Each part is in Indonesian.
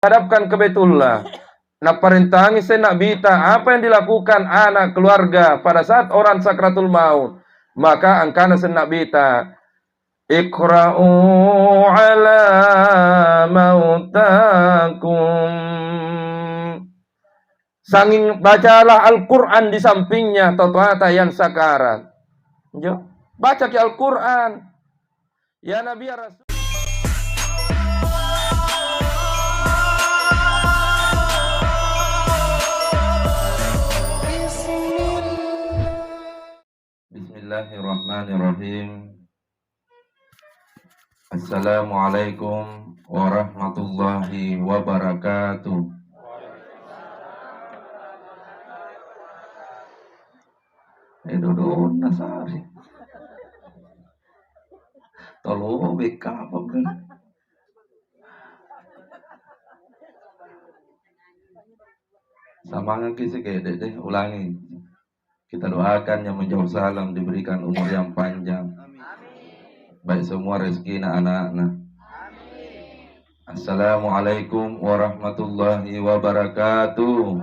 hadapkan ke Baitullah. Nak perintangi senak bita apa yang dilakukan anak keluarga pada saat orang sakratul maut. Maka angkana senak bita, Iqra'u ala mautakum. Sanging bacalah Al-Quran di sampingnya tata yang sakarat. Jo, baca ke Al-Quran. Ya Nabi ya Rasul. Bismillahirrahmanirrahim. Assalamualaikum warahmatullahi wabarakatuh. Duduk nasari. Tolong beka apa kan? Sama kisah kayak deh, ulangi. Kita doakan yang menjawab salam diberikan umur yang panjang. Baik semua rezeki anak-anak. Assalamualaikum warahmatullahi wabarakatuh.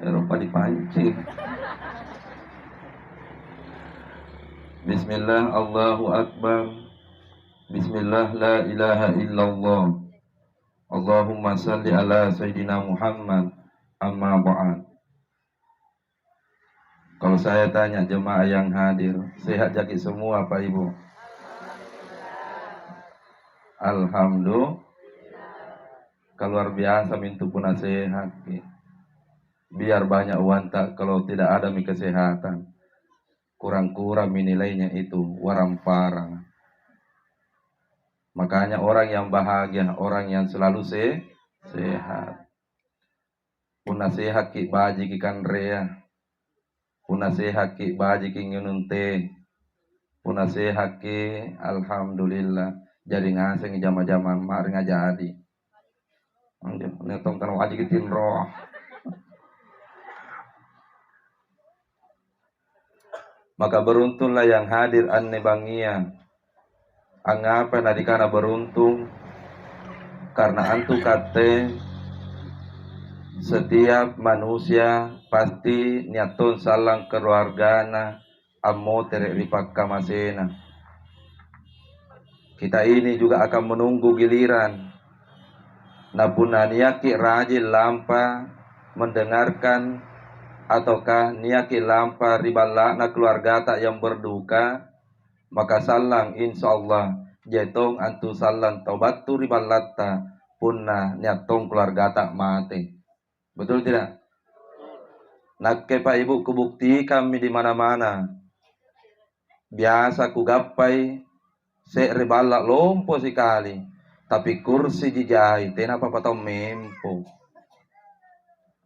Eropa dipancing. Bismillah, Allahu Akbar. Bismillah, la ilaha illallah. Allahumma salli ala Sayyidina Muhammad. Amma ba'd. Kalau saya tanya jemaah yang hadir, sehat jaki semua Pak Ibu? Alhamdulillah. Luar biasa mintu pun sehat. Biar banyak wanta kalau tidak ada kesehatan. Kurang-kurang nilainya itu waramparang. Makanya orang yang bahagia, orang yang selalu sehat. Puna sehat ki baji ki kan rea. Puna sehat ki baji ki ngunun teh. Puna sehat ki alhamdulillah. Jadi ngaseng jama-jama mari ngajadi. Netong kan wajib kitin roh. Maka beruntunglah yang hadir anne bangia. Angapa nadikana beruntung karena antu kate setiap manusia pasti niatun salang keluargana ammo tere ripak kamasena. Kita ini juga akan menunggu giliran. Napuna niaki rajin lampa mendengarkan ataukah niaki lampa ribalakna keluarga tak yang berduka. Maka salang insyaallah jetong antu salang taubattu ribalatta punna nyatong keluarga tak mati. Betul tidak? Nakke Pak Ibu kubukti kami di mana-mana. Biasa ku gappai se ribalak lompo sekali. Tapi kursi dijai tena apa mempo.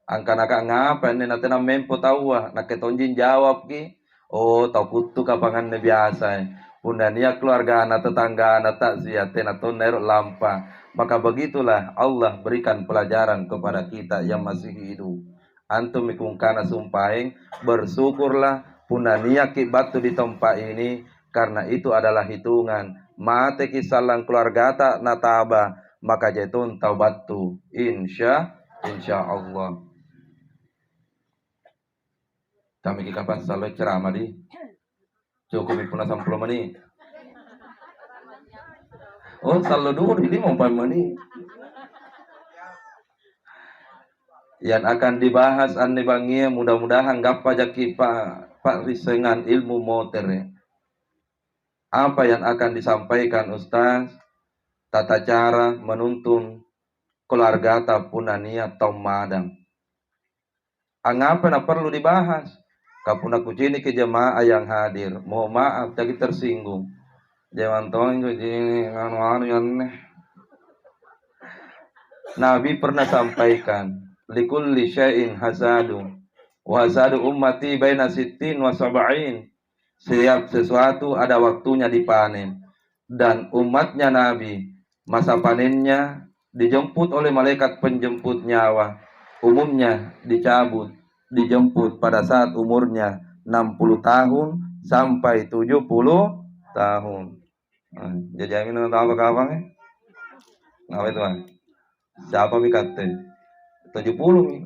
Angka-angka ngapa ini natena mempo tawa nakke tonjin jawab ki. Oh, tau kutu kapangan biasa. Puna niya keluarga anak tetangga anak tak siat tenaton nerok lampa. Maka begitulah Allah berikan pelajaran kepada kita yang masih hidup. Antum ikungkana sumpaing bersyukurlah puna niya ki batu di tempat ini karena itu adalah hitungan. Mate kisalang keluarga tak nataba maka jetun taubatu insya Allah. Kami kapan selalu ceramah di cukup puna 10 menit. Oh selalu dulu ini mau 4 menit. Yang akan dibahas anne bangia mudah-mudahan gappa jaki Pak risengan ilmu motor. Apa yang akan disampaikan Ustaz? Tata cara menuntun keluarga tapuna niat tom madang. Angapa na perlu dibahas? Kapuna kucini ke jemaah yang hadir. Mohon maaf tadi tersinggung. Jangan tong kucini anu yang Nabi pernah sampaikan, likulli syai'in hasadu. Wa hasadu ummati baina sittin wa sab'in. Setiap sesuatu ada waktunya dipanen. Dan umatnya Nabi, masa panennya dijemput oleh malaikat penjemput nyawa. Umumnya dijemput pada saat umurnya 60 tahun sampai 70 tahun. Jajamin na tawa kapang apa itu man? Siapa mi kate? 70 mi.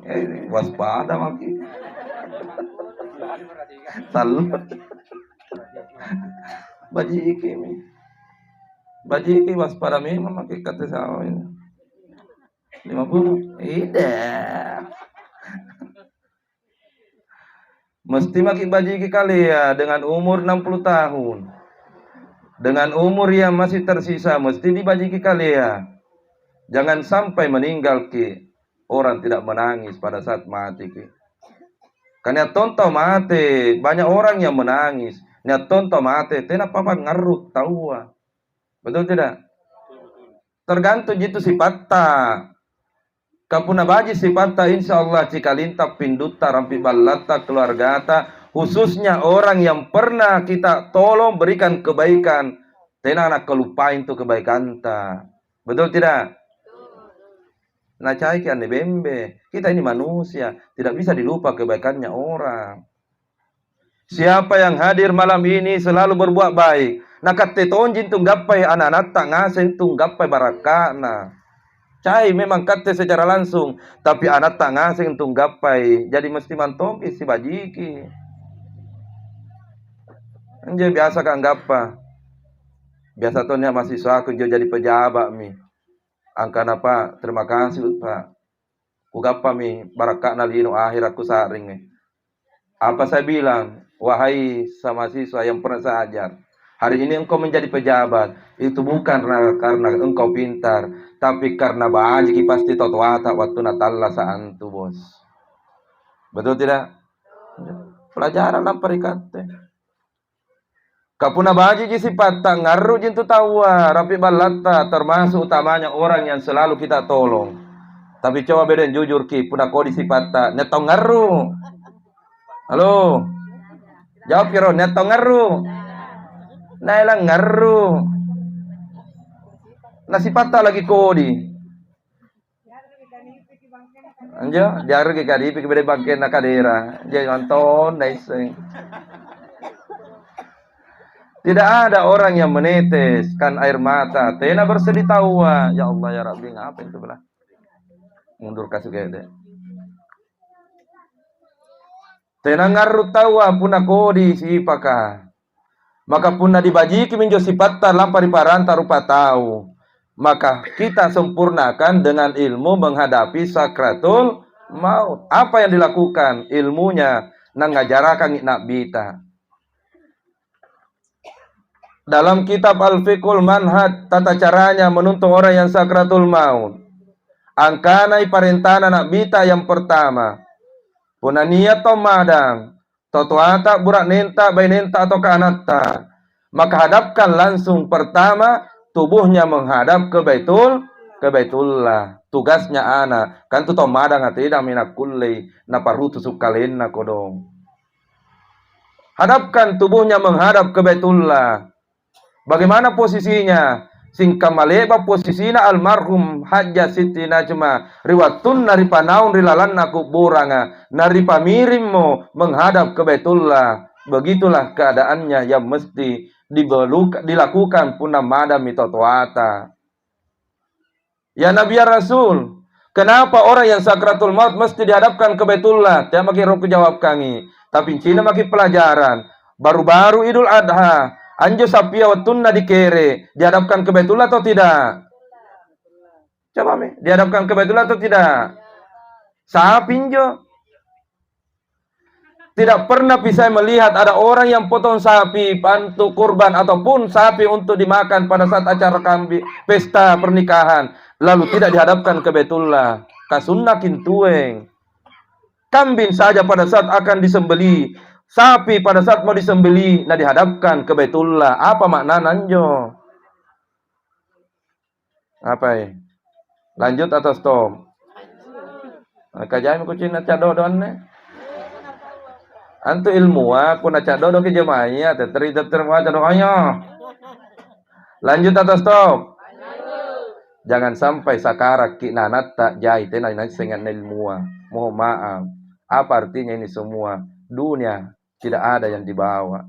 Waspada maki. Selalu baji iki mi. Baji iki waspada mi maki kate sama ini. 50. Tidak. Mesti maki baji iki kali ya dengan umur 60 tahun. Dengan umur yang masih tersisa mesti dibajiki kali ya. Jangan sampai meninggal ki orang tidak menangis pada saat mati ki. Karena tonton mati banyak orang yang menangis. Nya tonton mati tena papa ngaruh tahu. Betul tidak? Tergantung itu sifatnya. Kapuna baji sifatnya insyaallah jika lintap pinduta rampi balata keluargata khususnya orang yang pernah kita tolong berikan kebaikan. Tena anak kelupain tuh kebaikan ta. Betul tidak? Nah cai kian bembe. Kita ini manusia, tidak bisa dilupa kebaikannya orang. Siapa yang hadir malam ini selalu berbuat baik. Nah kate tonjin tung gapai anak-anak tak ngasen tung gapai barakana. Cai memang kate secara langsung, tapi anak tak ngasen tung gapai. Jadi mesti mantopi si bajiki. Anjay biasa kan gapa. Biasa tonya mahasiswa aku jadi pejabat mi. Angkana Pak, terima kasih Pak. Kugapa mi barakak nalino akhir aku saring mi. Apa saya bilang, wahai sama siswa yang pernah saya ajar, hari ini engkau menjadi pejabat, itu bukan karena engkau pintar, tapi karena banyak pasti totwata waktu Natal saantu bos. Betul tidak? Pelajaran lah perikate. Kapuna baji sifat ngaru jintu tawa rapi balata termasuk utamanya orang yang selalu kita tolong. Tapi coba beden jujur ki puna kodi sifat netong ngaru. Halo. Jawab kiro netong ngaru. Nailang ngaru. Nah sifat lagi kodi. Anjo, jaru ki kadi pi bede bangken nakadera. Jadi nonton nice. Tidak ada orang yang meneteskan air mata. Tena bersedih tawa. Ya Allah ya Rabbi ngapain itu belah. Mundur kasih gede. Tena ngaru tawa puna kodi si paka. Maka puna dibajiki minjo sipatta lampari paranta rupa tahu. Maka kita sempurnakan dengan ilmu menghadapi sakratul maut. Apa yang dilakukan? Ilmunya nang ngajarakan nak bita. Dalam kitab Al-Fiqhul Manhaj tata caranya menuntun orang yang sakratul maut. Angkanai parentana nak bita yang pertama. Puna niat to madang. Totuata burak nenta bay nenta atau kanata. Maka hadapkan langsung pertama tubuhnya menghadap ke Baitullah. Tugasnya anak. Kan tu to madang tidak minak kulli na parutu sukalena kodong. Hadapkan tubuhnya menghadap ke Baitullah. Bagaimana posisinya? Singka maleba posisinya almarhum Hajjah Siti Najma riwatun naripa naun rilalan kuburanga naripa mirimmo menghadap ke Baitullah. Begitulah keadaannya yang mesti dilakukan punam madam mitotoata. Ya Nabi ya Rasul, kenapa orang yang sakratul maut mesti dihadapkan ke Baitullah? Dia makin roku jawab kami. Tapi Cina makin pelajaran. Baru-baru Idul Adha. Anjo sapia watunna dikere dihadapkan ke Baitullah atau tidak? Coba me, dihadapkan ke Baitullah atau tidak? Sapinjo. Tidak pernah bisa melihat ada orang yang potong sapi bantu kurban ataupun sapi untuk dimakan pada saat acara kambing pesta pernikahan lalu tidak dihadapkan ke Baitullah. Kasunna kintueng. Kambing saja pada saat akan disembeli. Sapi pada saat mau disembeli, nah dihadapkan ke Baitullah. Apa makna nanjo? Apa ya? Lanjut atau stop? Kajai kucing na cadodon ne. Antu ilmu aku na cadodo ke jemaahnya, teteri terima cadodonya. Lanjut atau stop? Jangan sampai sakarak ki nanat tak jai tenai nanti dengan ilmu. Mohon maaf. Apa artinya ini semua? Dunia tidak ada yang dibawa.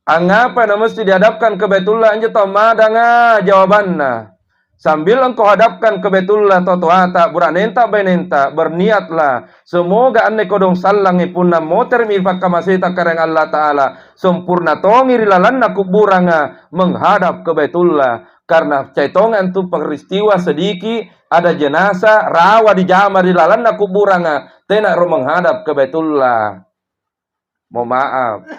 Angapa na mesti dihadapkan ke Baitullah anja tau madanga jawabanna. Sambil engkau hadapkan ke Baitullah totoata buranenta bainenta berniatlah semoga anne kodong sallangi punna moter mi pakamasita kareng Allah taala sempurna tongi rilalanna kuburanga menghadap ke Baitullah karena caitongan tu peristiwa sediki ada jenazah rawa di jama rilalanna kuburanga tena ro menghadap ke Baitullah. Mohon maaf,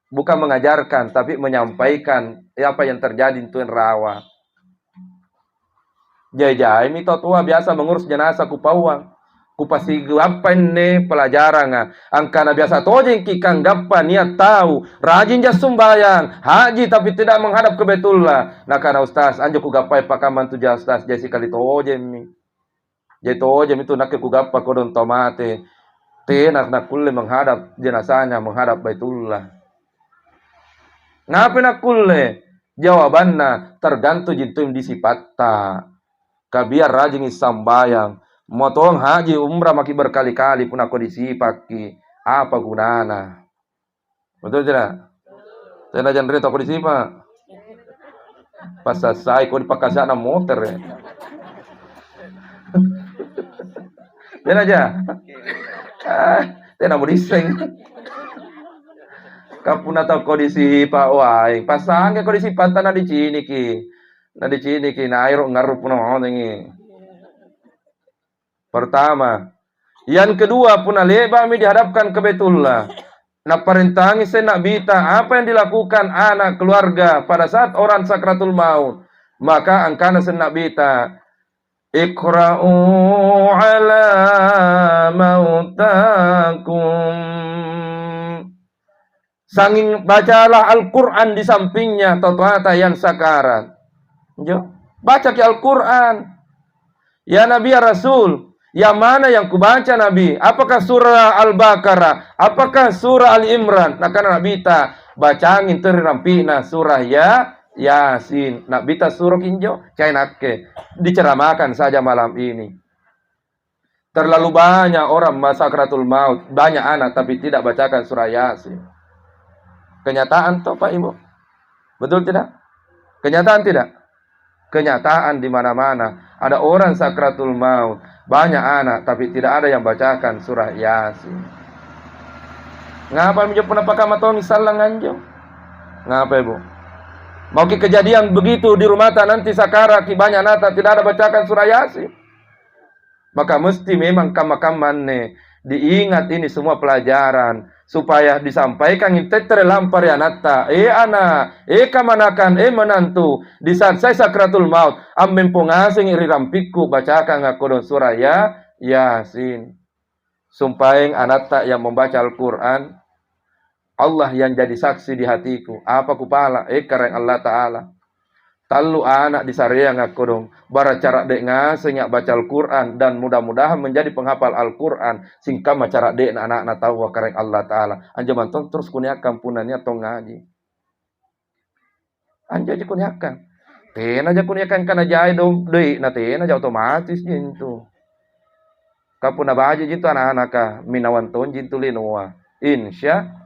bukan mengajarkan tapi menyampaikan apa yang terjadi itu rawa. Jai-jai mito tua biasa mengurus jenazah ku pawang. Ku pasti gapan ne pelajaran angkana biasa tojeng ki kang gappa niat tahu rajin jas sumbayang haji tapi tidak menghadap ke Baitullah. Nah karena ustaz anjo ku gapai pakaman tu jas ustaz jasi kali tojeng mi. Jai tojeng itu nak ku gappa kodon tomate. Tenak nak kulle menghadap jenazahnya menghadap Baitullah. Ngapa nak kulle? Jawabannya tergantung jintum disipatta. Kabiar rajin sambayang, motong haji umrah maki berkali-kali pun aku disipaki. Apa gunana? Betul tidak? Saya jangan reta aku disipak. Pas selesai kau dipakai sana motor ya. Jangan aja. Tidak mau diseng. Kapuna tau kondisi Pak Wai, pasang ke kondisi pantai na di sini ki, na air ngaruh puno ini. Pertama, yang kedua puna leba mi dihadapkan ke Baitullah. Na perintangi senak bita apa yang dilakukan anak keluarga pada saat orang sakratul maut, maka angkana senak bita. Iqra'u ala mautakum. Sanging bacalah Al-Quran di sampingnya totoata yang sakarat. Jo, baca ki Al-Quran. Ya Nabi ya Rasul, yang mana yang kubaca Nabi? Apakah surah Al-Baqarah? Apakah surah Al-Imran? Nah karena Nabi ta bacangin terirampina surah Yasin. Nabi ta surah kinjo, cainake diceramakan saja malam ini. Terlalu banyak orang sakratul maut, banyak anak tapi tidak bacakan surah Yasin. Kenyataan toh Pak Ibu? Betul tidak? Kenyataan tidak? Kenyataan di mana-mana. Ada orang sakratul maut, banyak anak tapi tidak ada yang bacakan surah Yasin. Ngapa menjadi penapakah matong salang anjo? Ngapa Ibu? Mau kejadian begitu di rumah nanti sakara ki banyak anak tidak ada bacakan surah Yasin. Maka mesti memang kama-kaman nih diingat ini semua pelajaran supaya disampaikan inte terlampar ya nata anak kamanakan menantu di saat saya sakratul maut amben pongasing iri rampiku bacakan ngakodon surah Yasin sumpaing anata yang membaca Al-Quran Allah yang jadi saksi di hatiku apa kupala kareng Allah Ta'ala talu anak di sareang ngakodong bara cara dek ngasenya baca Al-Quran dan mudah-mudahan menjadi penghafal Al-Quran singkama cara dek anak-anak tahu kareng Allah Ta'ala anjaman ton terus kuniakan punanya tong ngaji anja aja kuniakan tena aja kuniakan kana jai dong deh na tena aja otomatis jintu kapuna baji jintu anak-anak ka minawan ton jintu linoa insya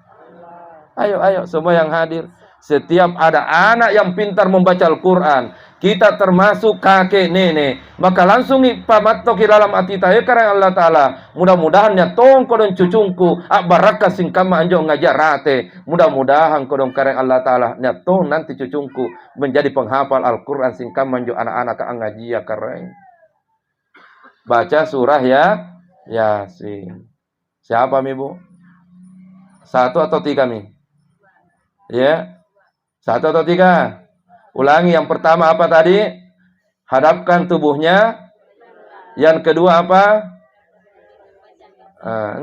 ayo semua yang hadir. Setiap ada anak yang pintar membaca Al-Quran, kita termasuk kakek nenek, maka langsung pamatok dalam hati tayo karena Allah Ta'ala. Mudah-mudahan ya tong kodong cucungku, baraka singkama anjo ngajarate. Mudah-mudahan kodong karena Allah Ta'ala, ya tong nanti cucungku menjadi penghafal Al-Quran singkama anjo anak-anak ngajia kareng. Baca surah Yasin. Siapa mi Bu? 1 atau 3 mi? Ya. 1 atau 3? Ulangi yang pertama apa tadi? Hadapkan tubuhnya. Yang kedua apa?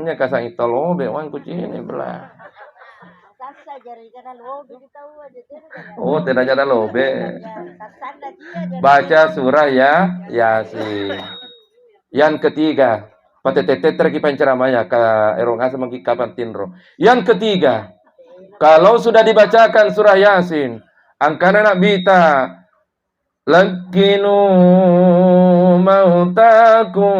Ini kasang itu lobe wan kucing ini belah. Oh, tidak ada lobe. Baca surah Yasin. Yang ketiga, pateteteter ki panceramaya ka erong asa mangki kapan tinro. Yang ketiga, kalau sudah dibacakan surah Yasin, angkana nak bita lakinu mautakum,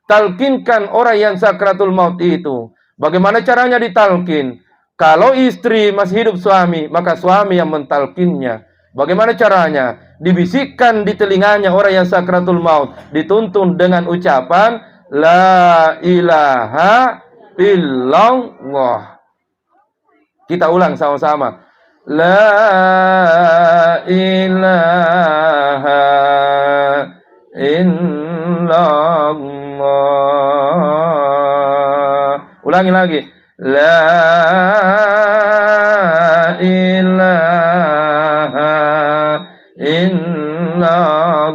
talkinkan orang yang sakratul maut itu. Bagaimana caranya ditalkin? Kalau istri masih hidup suami, maka suami yang mentalkinnya. Bagaimana caranya? Dibisikkan di telinganya orang yang sakratul maut, dituntun dengan ucapan la ilaha illallah. Kita ulang sama-sama. La ilaha illallah. Ulangi lagi. La ilaha illallah.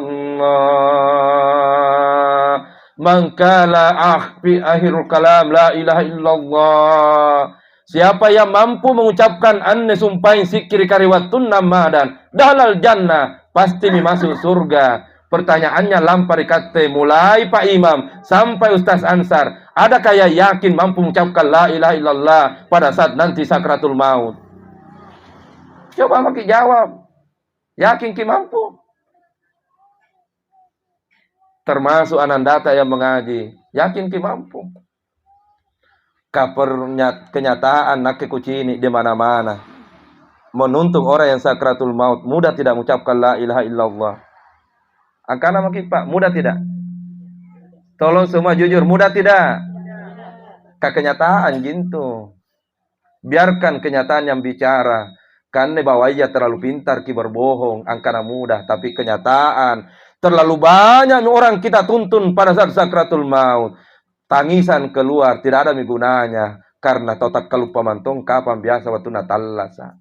Mangkala akhfi akhirul kalam la ilaha illallah. Siapa yang mampu mengucapkan anne sumpahin sikiri kariwatun namadan dalal jannah, pasti masuk surga. Pertanyaannya lampari kate mulai Pak Imam sampai Ustaz Ansar, adakah yang yakin mampu mengucapkan la ilaha illallah pada saat nanti sakratul maut? Coba maki jawab. Yakin ki mampu? Termasuk anandata yang mengaji, yakin ki mampu? Kenyataan nak kekucini di mana-mana menuntung orang yang sakratul maut mudah tidak mengucapkan la ilaha illallah. Angkana maki Pak, mudah tidak? Tolong semua jujur, mudah tidak? Kenyataan gitu. Biarkan kenyataan yang bicara. Karena bahwa ia terlalu pintar ki berbohong, angkana mudah, tapi kenyataan terlalu banyak orang kita tuntun pada saat sakratul maut. Tangisan keluar, tidak ada gunanya. Karena totak kalupa mantong kapan biasa waktu natalasa.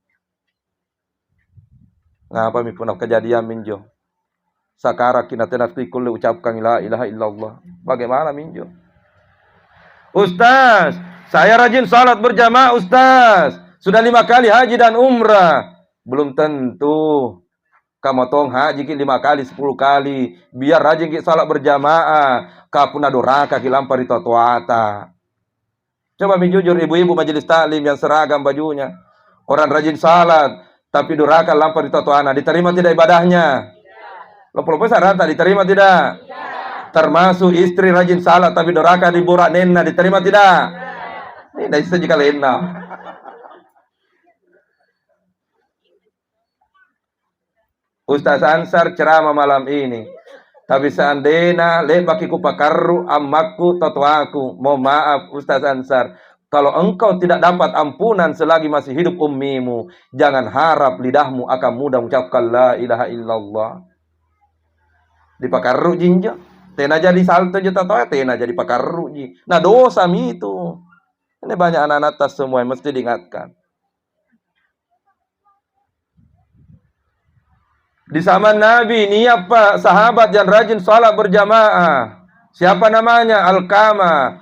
Ngapa mi punah kejadian minjo? Sakara kina tenat kulle ucapkan la ilaha illallah. Bagaimana minjo? Ustaz, saya rajin salat berjamaah Ustaz. Sudah 5 kali haji dan umrah. Belum tentu. Kamu tong haji 5 kali, 10 kali. Biar rajin ki salat berjamaah. Kapuna doraka ki lampar di totoata. Coba jujur ibu-ibu majelis taklim yang seragam bajunya. Orang rajin salat, tapi doraka lampar di totoana. Diterima tidak ibadahnya? Lopo-lopo sarata diterima tidak? Termasuk istri rajin salat, tapi doraka di borak nena. Diterima tidak? Ini dari sejika lena. Ustaz Ansar ceramah malam ini. Tapi seandainya lebaki ku pakarru ammaku totoaku. Mohon maaf Ustaz Ansar. Kalau engkau tidak dapat ampunan selagi masih hidup ummimu, jangan harap lidahmu akan mudah mengucapkan la ilaha illallah. Di pakarru jinja. Tena jadi salto juta toa, tena jadi pakarru ji. Nah dosa mi itu. Ini banyak anak-anak tas semua yang mesti diingatkan. Di zaman Nabi, ini apa sahabat yang rajin sholat berjamaah. Siapa namanya? Alqamah.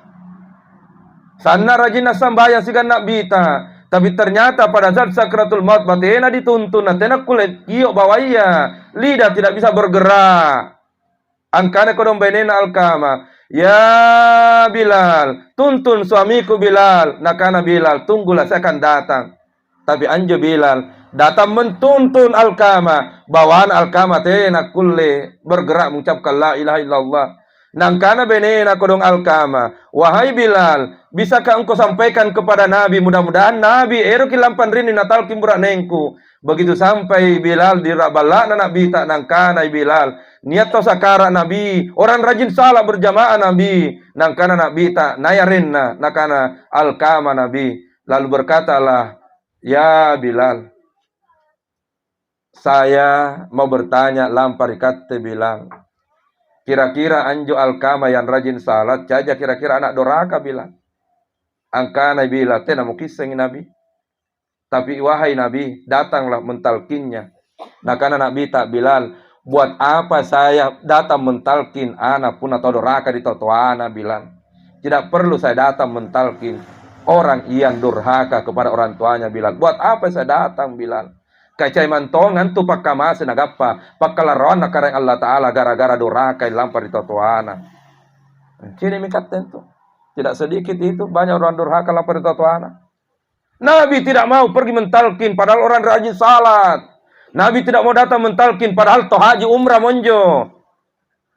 Sana rajin sambayang sigan nak bita. Tapi ternyata pada saat sakratul maut batena dituntun, natena kulit iyo bawaya. Lidah tidak bisa bergerak. Angkana kodong benena Alqamah. Ya Bilal, tuntun suamiku Bilal. Nakana Bilal, tunggulah saya akan datang. Tapi anjo Bilal datang mentuntun Alqamah. Bawaan Alqamah tena kulle bergerak mengucapkan la ilaha illallah. Nangkana benena kodong Alqamah. Wahai Bilal, bisakah engkau sampaikan kepada Nabi? Mudah-mudahan Nabi ero kilampan rini natal kimburak nengku. Begitu sampai Bilal dirabala Nabi tak nangkana Bilal. Niat to sakara Nabi, orang rajin salat berjamaah Nabi. Nangkana Nabi tak nayarinna nakana Alqamah Nabi. Lalu berkatalah, ya Bilal, saya mau bertanya lampar kate Bilal. Kira-kira anjo Alqamah yang rajin salat, caja kira-kira anak doraka Bilal. Angkana Bilal, tena mau kisah Nabi. Tapi wahai Nabi, datanglah mentalkinnya. Nakana Nabi tak Bilal, buat apa saya datang mentalkin anak pun atau doraka di totoana Bilal. Tidak perlu saya datang mentalkin orang yang durhaka kepada orang tuanya Bilal. Buat apa saya datang Bilal? Kacai mantongan tu pakkamase nagappa pakkalaron nakarang Allah Ta'ala gara-gara durhaka yang lampar di totoana. Sini mikat tentu. Tidak sedikit itu banyak orang durhaka lampar di totoana. Nabi tidak mau pergi mentalkin padahal orang rajin salat. Nabi tidak mau datang mentalkin padahal toh haji umrah monjo.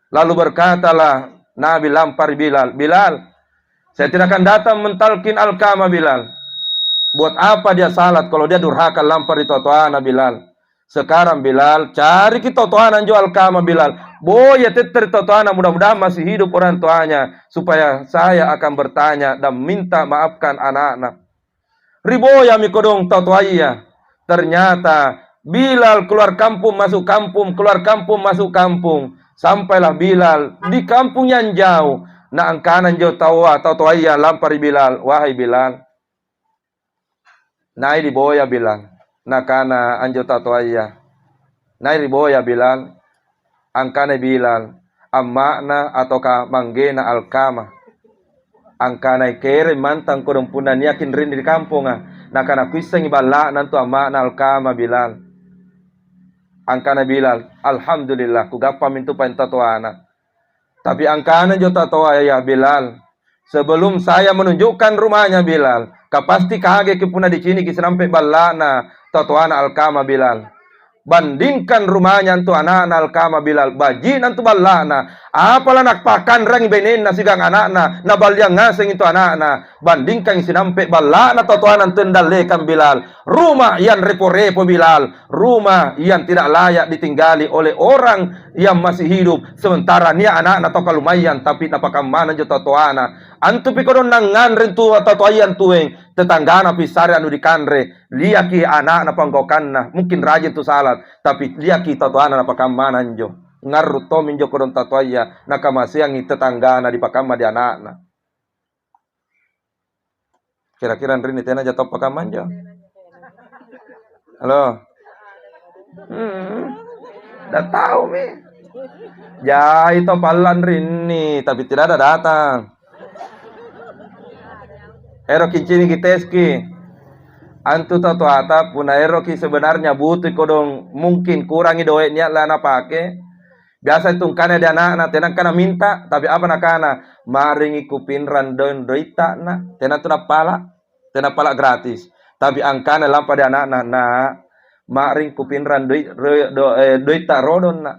Lalu berkatalah Nabi lampar Bilal, Bilal, saya tidak akan datang mentalkin Alqamah Bilal. Buat apa dia salat kalau dia durhaka lampar di totoana Bilal? Sekarang Bilal cari kita totoana jual kama Bilal. Boya teteri totoana, mudah-mudahan masih hidup orang tuanya supaya saya akan bertanya dan minta maafkan anak-anak. Riboya mikodong totoaya. Ternyata Bilal keluar kampung masuk kampung, keluar kampung masuk kampung. Sampailah Bilal di kampung yang jauh. Na angkanan jauh totoaya lampari Bilal. Wahai Bilal, nai di boya Bilal, nakana anjo tatoaya. Nai di boya Bilal, angkana Bilal, amakna ataukah manggena alkama. Angkana kere mantang kodong punan yakin rin di kampung nakana kuiseng ibala nantu amakna alkama Bilal. Angkana Bilal, alhamdulillah kugapa mintu pain tatoana. Tapi angkana jo tatoaya Bilal, sebelum saya menunjukkan rumahnya Bilal, pasti kaget kipuna di sini kisampai balana tatoana alkama Bilal. Bandingkan rumahnya tu anak-anak alkama Bilal, baji nantu balana. Apalah nakpakan rang benen nasigang anak-anak, nabalyang ngaseng itu anak-anak. Bandingkan sinampe balana tatoana tendalekan Bilal. Rumah yang repo-repo Bilal, rumah yang tidak layak ditinggali oleh orang yang masih hidup. Sementara nia anak-anak toka lumayan, tapi napakam mana jo tatoana. Antu pikodon nangan rentu tatoayan tueng tetanggana pisari anu di kanre liaki anak na panggokanna mungkin rajin tu salat tapi liaki tatoana na pakamana njo ngarru to minjo kodon tatoaya na kamasiangi tetanggana di pakama di anakna. Kira-kira rini tena jatuh pakaman jo. Halo. Dah tahu mi. Ya itu palan rini tapi tidak ada datang. Ero kincini kiteski antu tato ata puna ero ki sebenarnya butuh kodong mungkin kurangi doenya lah na pake biasa itu kana dia anak tenang kana minta tapi apa nakana maringi kupin randon doita na tenang tu tenang pala gratis tapi angkana lampa dia anak na maring kupin randoi doita rodon na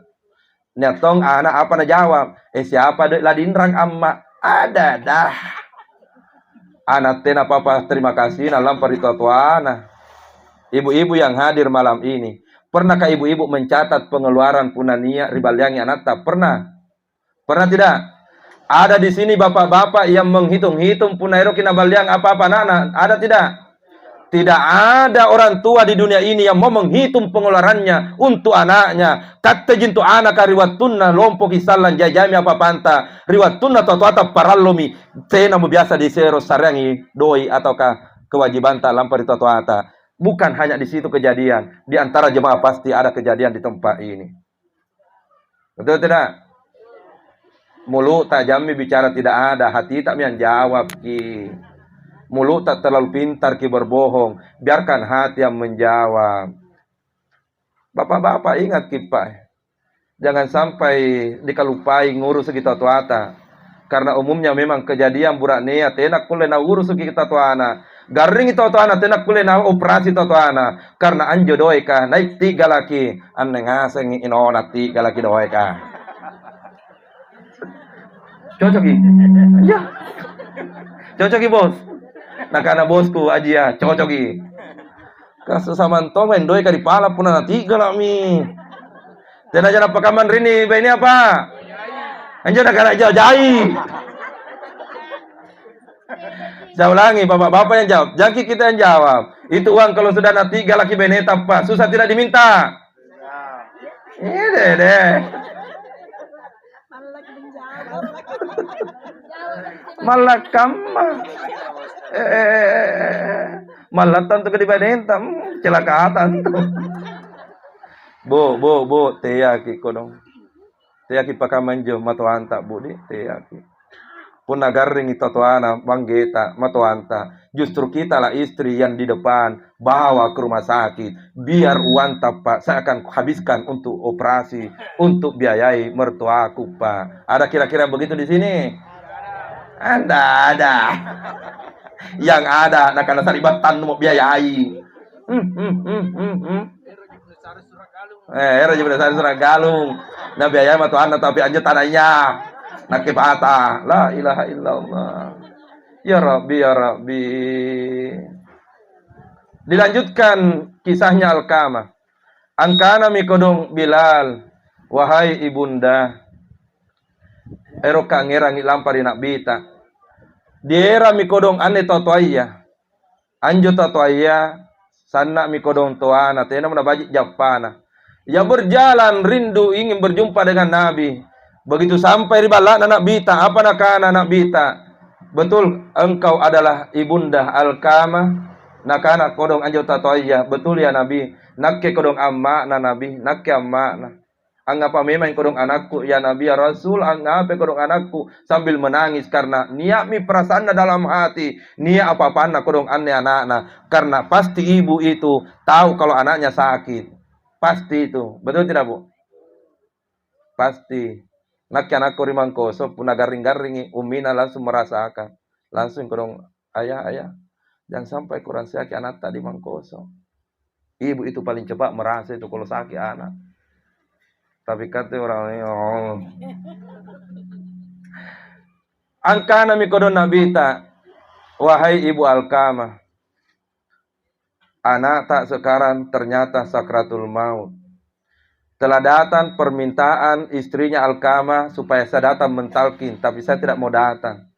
nyatong anak apa na jawab siapa doi ladinrang amma ada dah. Anak tena papa terima kasih na lampar di totoana. Ibu-ibu yang hadir malam ini, pernahkah ibu-ibu mencatat pengeluaran punania ribalyangi anata? Pernah? Pernah tidak? Ada di sini bapak-bapak yang menghitung-hitung punairo kinabalyang apa-apa nana? Ada tidak? Tidak ada orang tua di dunia ini yang mau menghitung pengeluarannya untuk anaknya. Kata jintu anak riwatunna lompo kisalan jajami apa panta. Riwatunna totoata parallomi. Tena mu biasa di sero sarangi doi ataukah kewajiban tak lampar di totoata. Bukan hanya di situ kejadian. Di antara jemaah pasti ada kejadian di tempat ini. Betul tidak? Mulut tak jami bicara tidak ada. Hati tak yang jawab ki. Mulut tak terlalu pintar ki berbohong. Biarkan hati yang menjawab. Bapak-bapak ingat ki Pak. Jangan sampai dikalupai ngurus kita tuata. Karena umumnya memang kejadian burak niat. Tenak kule na urus kita tuana. Garing itu tuana. Tenak kule na operasi tuana. Karena anjo doy ka. Naik 3 laki. Ane ngaseng inona 3 laki doy ka. Cocok ki? Ya. Cocok ki bos? Nakana bosku aja cocoki. Kasus samantongan doi kali pala pun na 3 lah mi. Tena jana pakaman rini ini apa? Anjo nakana jai. Saya ulangi bapak-bapak yang jawab. Jangki kita yang jawab. Itu uang kalau sudah na 3 laki beneta apa? Susah tidak diminta. Ini deh. Malakam malatan tu kedibaden tam celakaatan tu. Bu teyaki kodong. Teyaki pakamanjo matoanta budi teyaki. Pun nagaring itu tuana banggeta matoanta. Justru kita lah istri yang di depan bawa ke rumah sakit. Biar uang Pak saya akan habiskan untuk operasi, untuk biayai mertuaku Pak. Ada kira-kira begitu di sini? Ada. Yang ada nak kana saribatan mau biayai. Era juga surah galung. Nah biaya mah tuan tapi anja tanahnya. Nak kepata. La ilaha illallah. Ya Rabbi ya Rabbi. Dilanjutkan kisahnya Alkamah. Angkana mikodong Bilal, wahai ibunda, ero kangerangi lampari nak bita. Diera mikodong ane totoaya, anjo totoaya, sana mikodong toana, tena mana bajik japana. Ya berjalan rindu ingin berjumpa dengan Nabi. Begitu sampai di balak anak bita, apa nakana anak bita? Betul engkau adalah ibunda Alkamah. Nakana kodong anjo totoaya, betul ya Nabi. Nakke kodong amma na Nabi, nakke amma na. Angapa memang kodong anakku ya Nabi ya Rasul, angapa kodong anakku, sambil menangis karena niat mi perasaan dalam hati, niat apa-apaan kodong anne anak-anak, karena pasti ibu itu tahu kalau anaknya sakit, pasti itu, betul tidak Bu? Pasti. Nak anakku rimang koso puna garing-garingi, umina langsung merasakan, langsung kodong ayah, jangan sampai kurang sakit anak tadi mangkoso. Ibu itu paling cepat merasa itu kalau sakit anak. Tapi kata orang ini, oh. Angkana mikodon nabita, wahai ibu Alkamah, anak tak sekarang ternyata sakratul maut. Telah datang permintaan istrinya Alkamah supaya saya datang mentalkin, tapi saya tidak mau datang.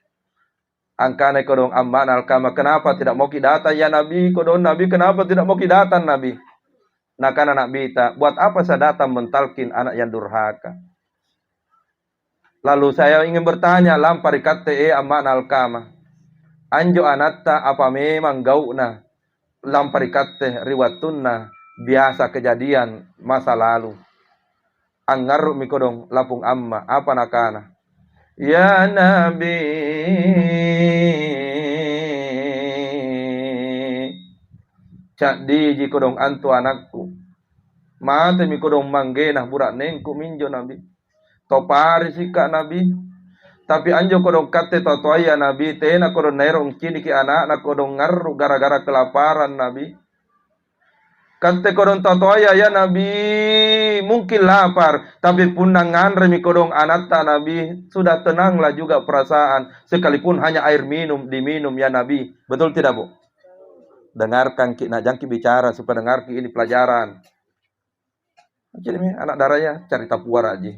Angkana kodong amman Alkamah, kenapa tidak mau datang ya Nabi? Kodong Nabi, kenapa tidak mau datang Nabi? Nakana anak bita, buat apa saya datang mentalkin anak yang durhaka? Lalu saya ingin bertanya, lampari kate amman Alkamah, anjo anatta apa memang gauna? Lampari kate riwatunna, biasa kejadian masa lalu. Angaruk mikodong lapung amma, apa nakana? Ya Nabi, cak diji kodong antu anakku, mate mi kodong manggenah burak nengku minjo Nabi, topari sika Nabi, tapi anjo kodong kate totoaya Nabi, tena kodong nerong kini ki anak na kodong ngarru gara-gara kelaparan Nabi. Kate kodong totoaya ya Nabi, mungkin lapar, tapi pun nangan mi kodong anata Nabi, sudah tenanglah juga perasaan, sekalipun hanya air minum diminum ya Nabi, betul tidak Bu? Dengarkan nak jangki bicara supaya dengarki ini pelajaran. Jadi anak darahnya cerita puara aja.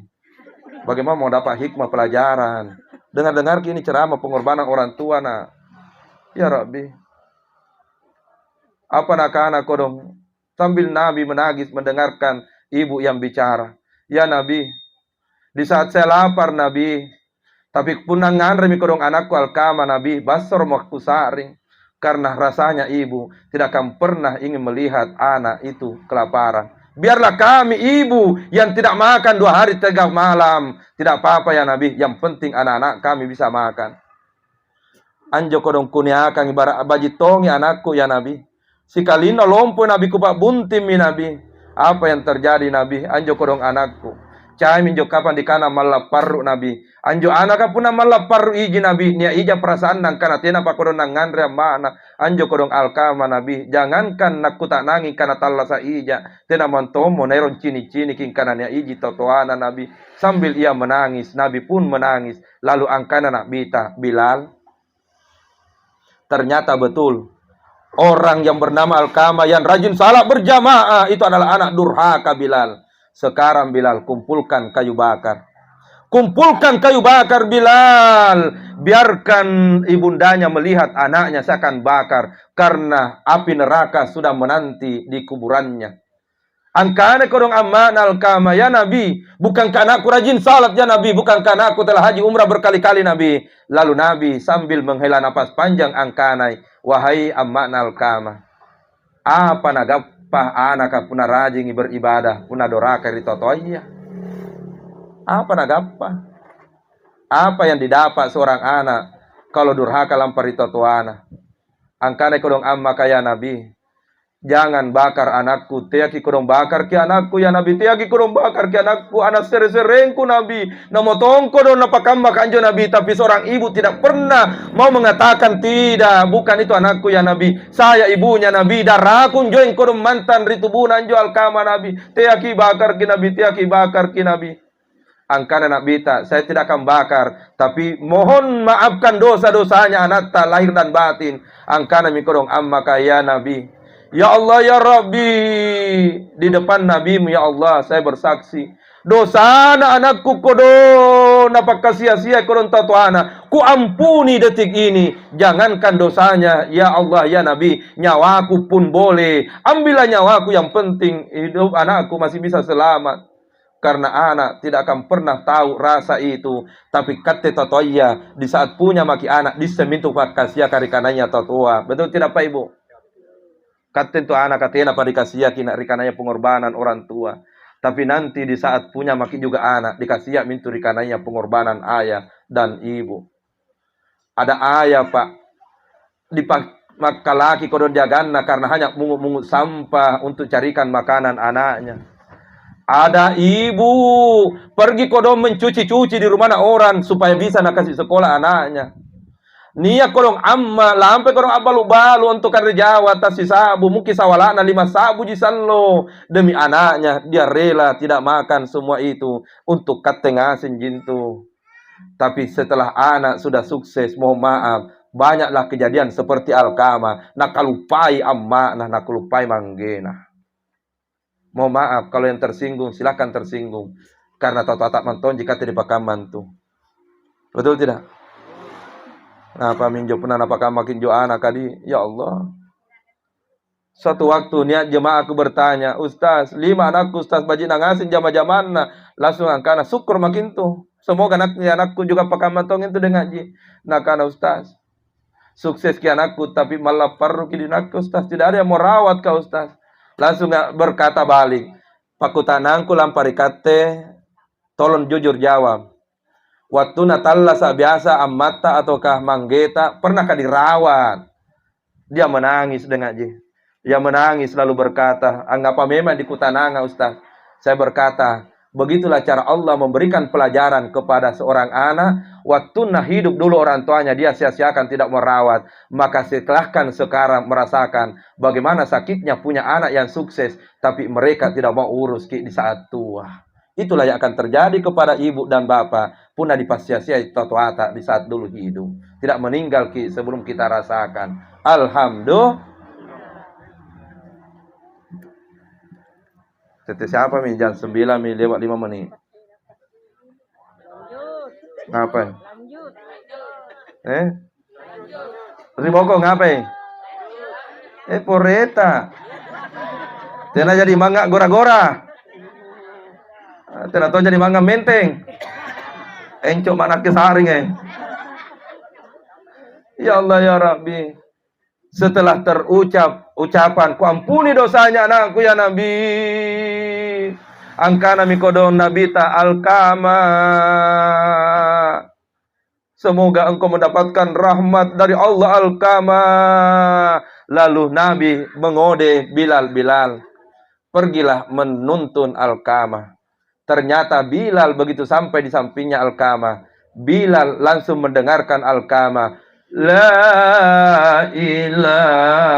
Bagaimana mau dapat hikmah pelajaran? Dengar ini ceramah pengorbanan orang tua nak. Ya Rabbi. Apa nak anak kodong? Sambil Nabi menangis mendengarkan ibu yang bicara. Ya Nabi, di saat saya lapar Nabi, tapi punangan remi kodong anakku Alkamah Nabi, basor waktu saring. Karena rasanya ibu tidak akan pernah ingin melihat anak itu kelaparan. Biarlah kami ibu yang tidak makan 2 hari 3 malam. Tidak apa-apa ya Nabi. Yang penting anak-anak kami bisa makan. Anjo kodong kuniakan ibarat bajitongi anakku ya Nabi. Sikalino lompo Nabi kupak buntim mi Nabi. Apa yang terjadi Nabi? Anjo kodong anakku. Cai minjo kapan dikana malaparu Nabi. Anjo anaka puna malaparu iji Nabi. Nia ija perasaan nang kana tena pa kodong nang ngandre mana. Anjo kodong Alkamah Nabi. Jangankan nak tak nangi kana talla sa ija. Tena mantomo neron cini-cini king kana nia iji totoana Nabi. Sambil ia menangis. Nabi pun menangis. Lalu angkana nak bita Bilal. Ternyata betul. Orang yang bernama Alkamah yang rajin salat berjamaah. Itu adalah anak durhaka Bilal. Sekarang Bilal kumpulkan kayu bakar. Kumpulkan kayu bakar Bilal. Biarkan ibundanya melihat anaknya seakan bakar. Karena api neraka sudah menanti di kuburannya. Angkana kodong aman Alkamah ya Nabi. Bukankah anakku rajin salat ya Nabi. Bukankah anakku telah haji umrah berkali-kali Nabi. Lalu Nabi sambil menghela napas panjang angkanai. Wahai amman Alkamah. Apa nagapah anak puna rajin beribadah. Puna doraka ritotoya. Apa nagapah? Apa yang didapat seorang anak. Kalau durhaka lampari totoana. Angkana kodong amma kaya Nabi. Jangan bakar anakku. Tiaki kodong bakar ki anakku ya Nabi. Tiaki kodong bakar ki anakku. Anak sere-serengku Nabi. Namotong kodong napakamba kanjo Nabi. Tapi seorang ibu tidak pernah mau mengatakan tidak. Bukan itu anakku ya Nabi. Saya ibunya Nabi. Darakun join kodong mantan ritubunan jo Alkamah Nabi. Tiaki bakar ki Nabi. Tiaki bakar ki Nabi. Angkana nak bita. Saya tidak akan bakar. Tapi mohon maafkan dosa-dosanya anak tak lahir dan batin. Angkana mikodong amma kaya Nabi. Ya Allah ya Rabbi, di depan Nabimu ya Allah saya bersaksi, dosa anak-anakku kodo napakah sia-sia kodon tatuana, ku ampuni detik ini, jangankan dosanya ya Allah ya Nabi, nyawaku pun boleh, ambillah nyawaku, yang penting hidup anakku masih bisa selamat. Karena anak tidak akan pernah tahu rasa itu. Tapi kata tatoya, di saat punya maki anak, disemintu kasia karikananya tatua. Betul tidak Pak Ibu? Kata itu anak katanya apa dikasih kina rikananya pengorbanan orang tua. Tapi nanti di saat punya maki juga anak, dikasih mintu rikananya pengorbanan ayah dan ibu. Ada ayah Pak, di maka laki kodon jagana karena hanya mungut-mungut sampah untuk carikan makanan anaknya. Ada ibu pergi kodong mencuci-cuci di rumah orang supaya bisa nak kasih sekolah anaknya. Nia kodong amma lampe kodong abalu balu untuk kerja si sabu mungkin sawalana 5 sabu jisallo demi anaknya, dia rela tidak makan semua itu untuk katengasin jintu. Tapi setelah anak sudah sukses, mohon maaf, banyaklah kejadian seperti Alkama, nak kalupai amma, nak kalupai manggena. Mohon maaf kalau yang tersinggung, silakan tersinggung. Karena tak manton jika tidak pakaman tuh. Betul tidak? Nah, paminjo pernah apakah makin jo anak kadi? Ya Allah. Suatu waktu niat jemaah aku bertanya, Ustaz, 5 anakku Ustaz baji nangasin jama-jaman langsung angkana syukur makin tuh. Semoga anakku juga pakaman tong itu dengan ji. Nah karena Ustaz, sukses ki anakku tapi malah parru ki dinakku Ustaz, tidak ada yang mau rawat kau Ustaz. Langsung berkata balik, pakutanangku lampari kate, tolong jujur jawab. Waktu natalla biasa amata ataukah manggeta, pernahkah dirawat? Dia menangis dengan je. Dia menangis lalu berkata, anggapa memang di kutananga Ustaz. Saya berkata, begitulah cara Allah memberikan pelajaran kepada seorang anak. Waktu hidup dulu orang tuanya, dia sia-siakan tidak merawat. Maka silahkan sekarang merasakan bagaimana sakitnya punya anak yang sukses, tapi mereka tidak mau urus di saat tua. Itulah yang akan terjadi kepada ibu dan bapak. Punah dipasiasiai tatuata di saat dulu hidup. Tidak meninggal sebelum kita rasakan. Alhamdulillah. Siapa mi jam 9 mi lewat 5 menit. Ngapain? Riboko ngapain? Poreta. Tena jadi mangga gora-gora. Tena to jadi mangga menteng. Encok mana kesaring Ya Allah ya Rabbi. Setelah terucap ucapan, ku ampuni dosanya anakku ya Nabi. Angkana mikodon nabita Alkama. Semoga engkau mendapatkan rahmat dari Allah Alkama. Lalu Nabi mengode Bilal. Pergilah menuntun Alkama. Ternyata Bilal begitu sampai di sampingnya Alkama, Bilal langsung mendengarkan Alkama. La ilaha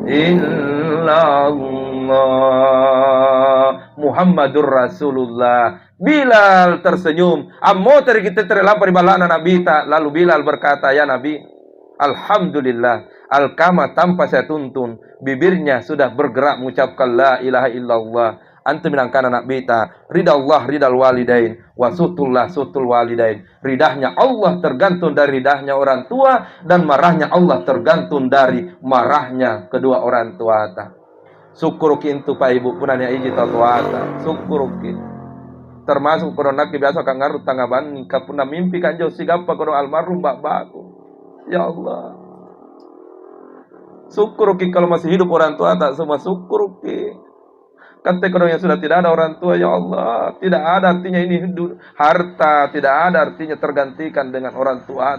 illallah Muhammadur Rasulullah. Bilal tersenyum. Ammo kita terlampar balana Nabi ta. Lalu Bilal berkata, ya Nabi, alhamdulillah, Alkama tanpa saya tuntun, bibirnya sudah bergerak mengucapkan la ilaha illallah. Antum minangkan anak beta, ridha Allah ridal walidain, wa sutullah sutul walidain. Ridahnya Allah tergantung dari ridahnya orang tua, dan marahnya Allah tergantung dari marahnya kedua orang tua. Syukurukin tu Pak Ibu punanya iji tatuata. Syukurukin. Termasuk pernah biasa kang ngarut tangaban kapuna mimpi kan jauh sigapa kono almarhum baku. Ya Allah. Syukurukin kalau masih hidup orang tua tak semua syukurukin. Kata kalau yang sudah tidak ada orang tua, ya Allah, tidak ada artinya ini harta, tidak ada artinya tergantikan dengan orang tua.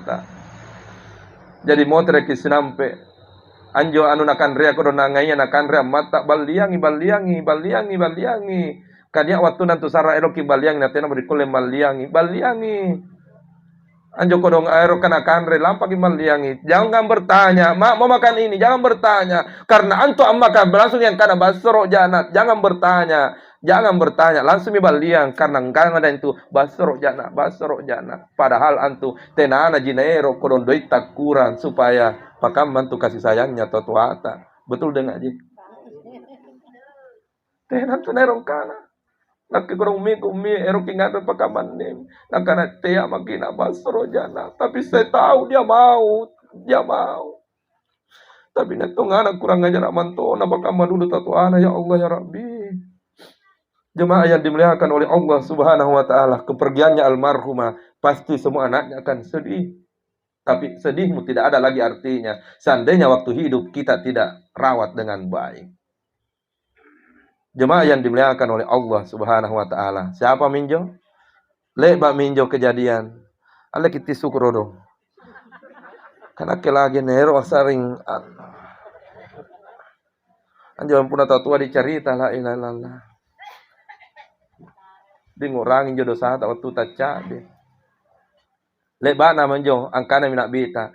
Jadi mau terkis nampe, anjo anu nakan rea kodo nangainya nakan rea mata baliangi. Kania waktu nanti sarah eroki baliangi natena berikole baliangi. Anjo kodong aero kana kanre lampak imaliangi. Jangan bertanya, mak mau makan ini, jangan bertanya. Karena antu makan langsung yang kana basro janat. Jangan bertanya, langsung ibaliang karena engkau ada itu basro janat. Padahal antu tenana jinaero kodong doit tak kurang supaya pakam mantu kasih sayangnya totuata. Betul dengar je. Tenan tu nerong kana. Nak kurang umi erok ingat pakaman nim. Nak kana tea makina basro jana. Tapi saya tahu dia mau. Tapi netong anak kurang ajar amanto. Napakaman dulu tatuana ya Allah ya Rabbi. Jemaah yang dimuliakan oleh Allah Subhanahu wa taala, kepergiannya almarhumah, pasti semua anaknya akan sedih. Tapi sedihmu tidak ada lagi artinya seandainya waktu hidup kita tidak rawat dengan baik. Jemaah yang dimuliakan oleh Allah Subhanahu wa taala. Siapa minjo? Leba minjo kejadian. Ale kita syukur dong. Karena kelagi nero saring anjaman puna tatua dicerita la ilaha illallah. Di ngurangin jodoh sahat waktu taca deh. Leba na manjo angkana minak bita.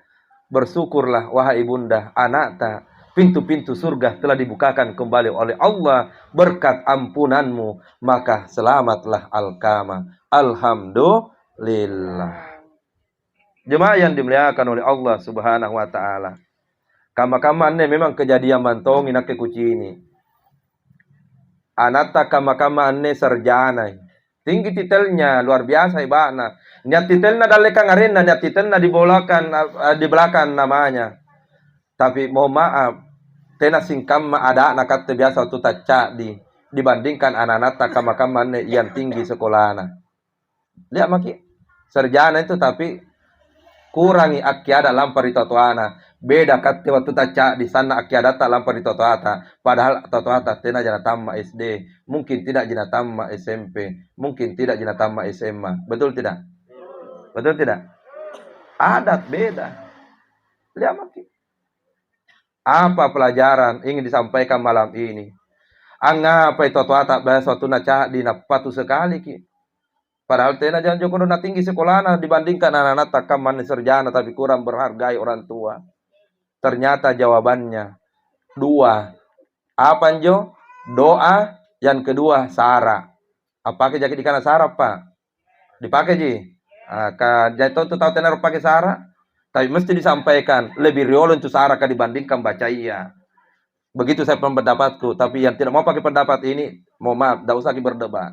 Bersyukurlah wahai ibunda, anak ta. Pintu-pintu surga telah dibukakan kembali oleh Allah berkat ampunanmu. Maka selamatlah al-kama. Alhamdulillah. Jemaah yang dimuliakan oleh Allah Subhanahu wa taala. Kama-kamannya memang kejadian mantong inak ke kucini. Anata kama-kamannya sarjana. Tinggi titelnya luar biasa ibana. Niat titelnya dalekang arena, niat titelnya di belakang namanya. Tapi mohon maaf, tena singkam ada anak biasa waktu taca dibandingkan anak-anak kama-kamannya yang tinggi sekolahnya. Lihat maki sarjana itu tapi kurangi akiada lampar di totoana. Beda kate waktu taca di sana akiada tak lampar di totoata. Padahal totoata tena jana tamma SD, mungkin tidak jana tamma SMP, mungkin tidak jana tamma SMA. Betul tidak? Betul tidak? Adat beda. Lihat maki. Apa pelajaran ingin disampaikan malam ini? Angapa totoata bahasa waktu naca di napatu sekali ki. Padahal tena jangan joko na tinggi sekolahna dibandingkan anak-anak takaman sarjana tapi kurang berhargai orang tua. Ternyata jawabannya dua. Apa njo? Doa, yang kedua sara. Apa ke jadi dikana sara pak? Dipakai ji. Jatuh tu tahu tenar pakai sara. Tapi mesti disampaikan lebih riolo untuk sara dibandingkan baca iya. Begitu saya pendapatku. Tapi yang tidak mau pakai pendapat ini, mohon maaf, tidak usah berdebat.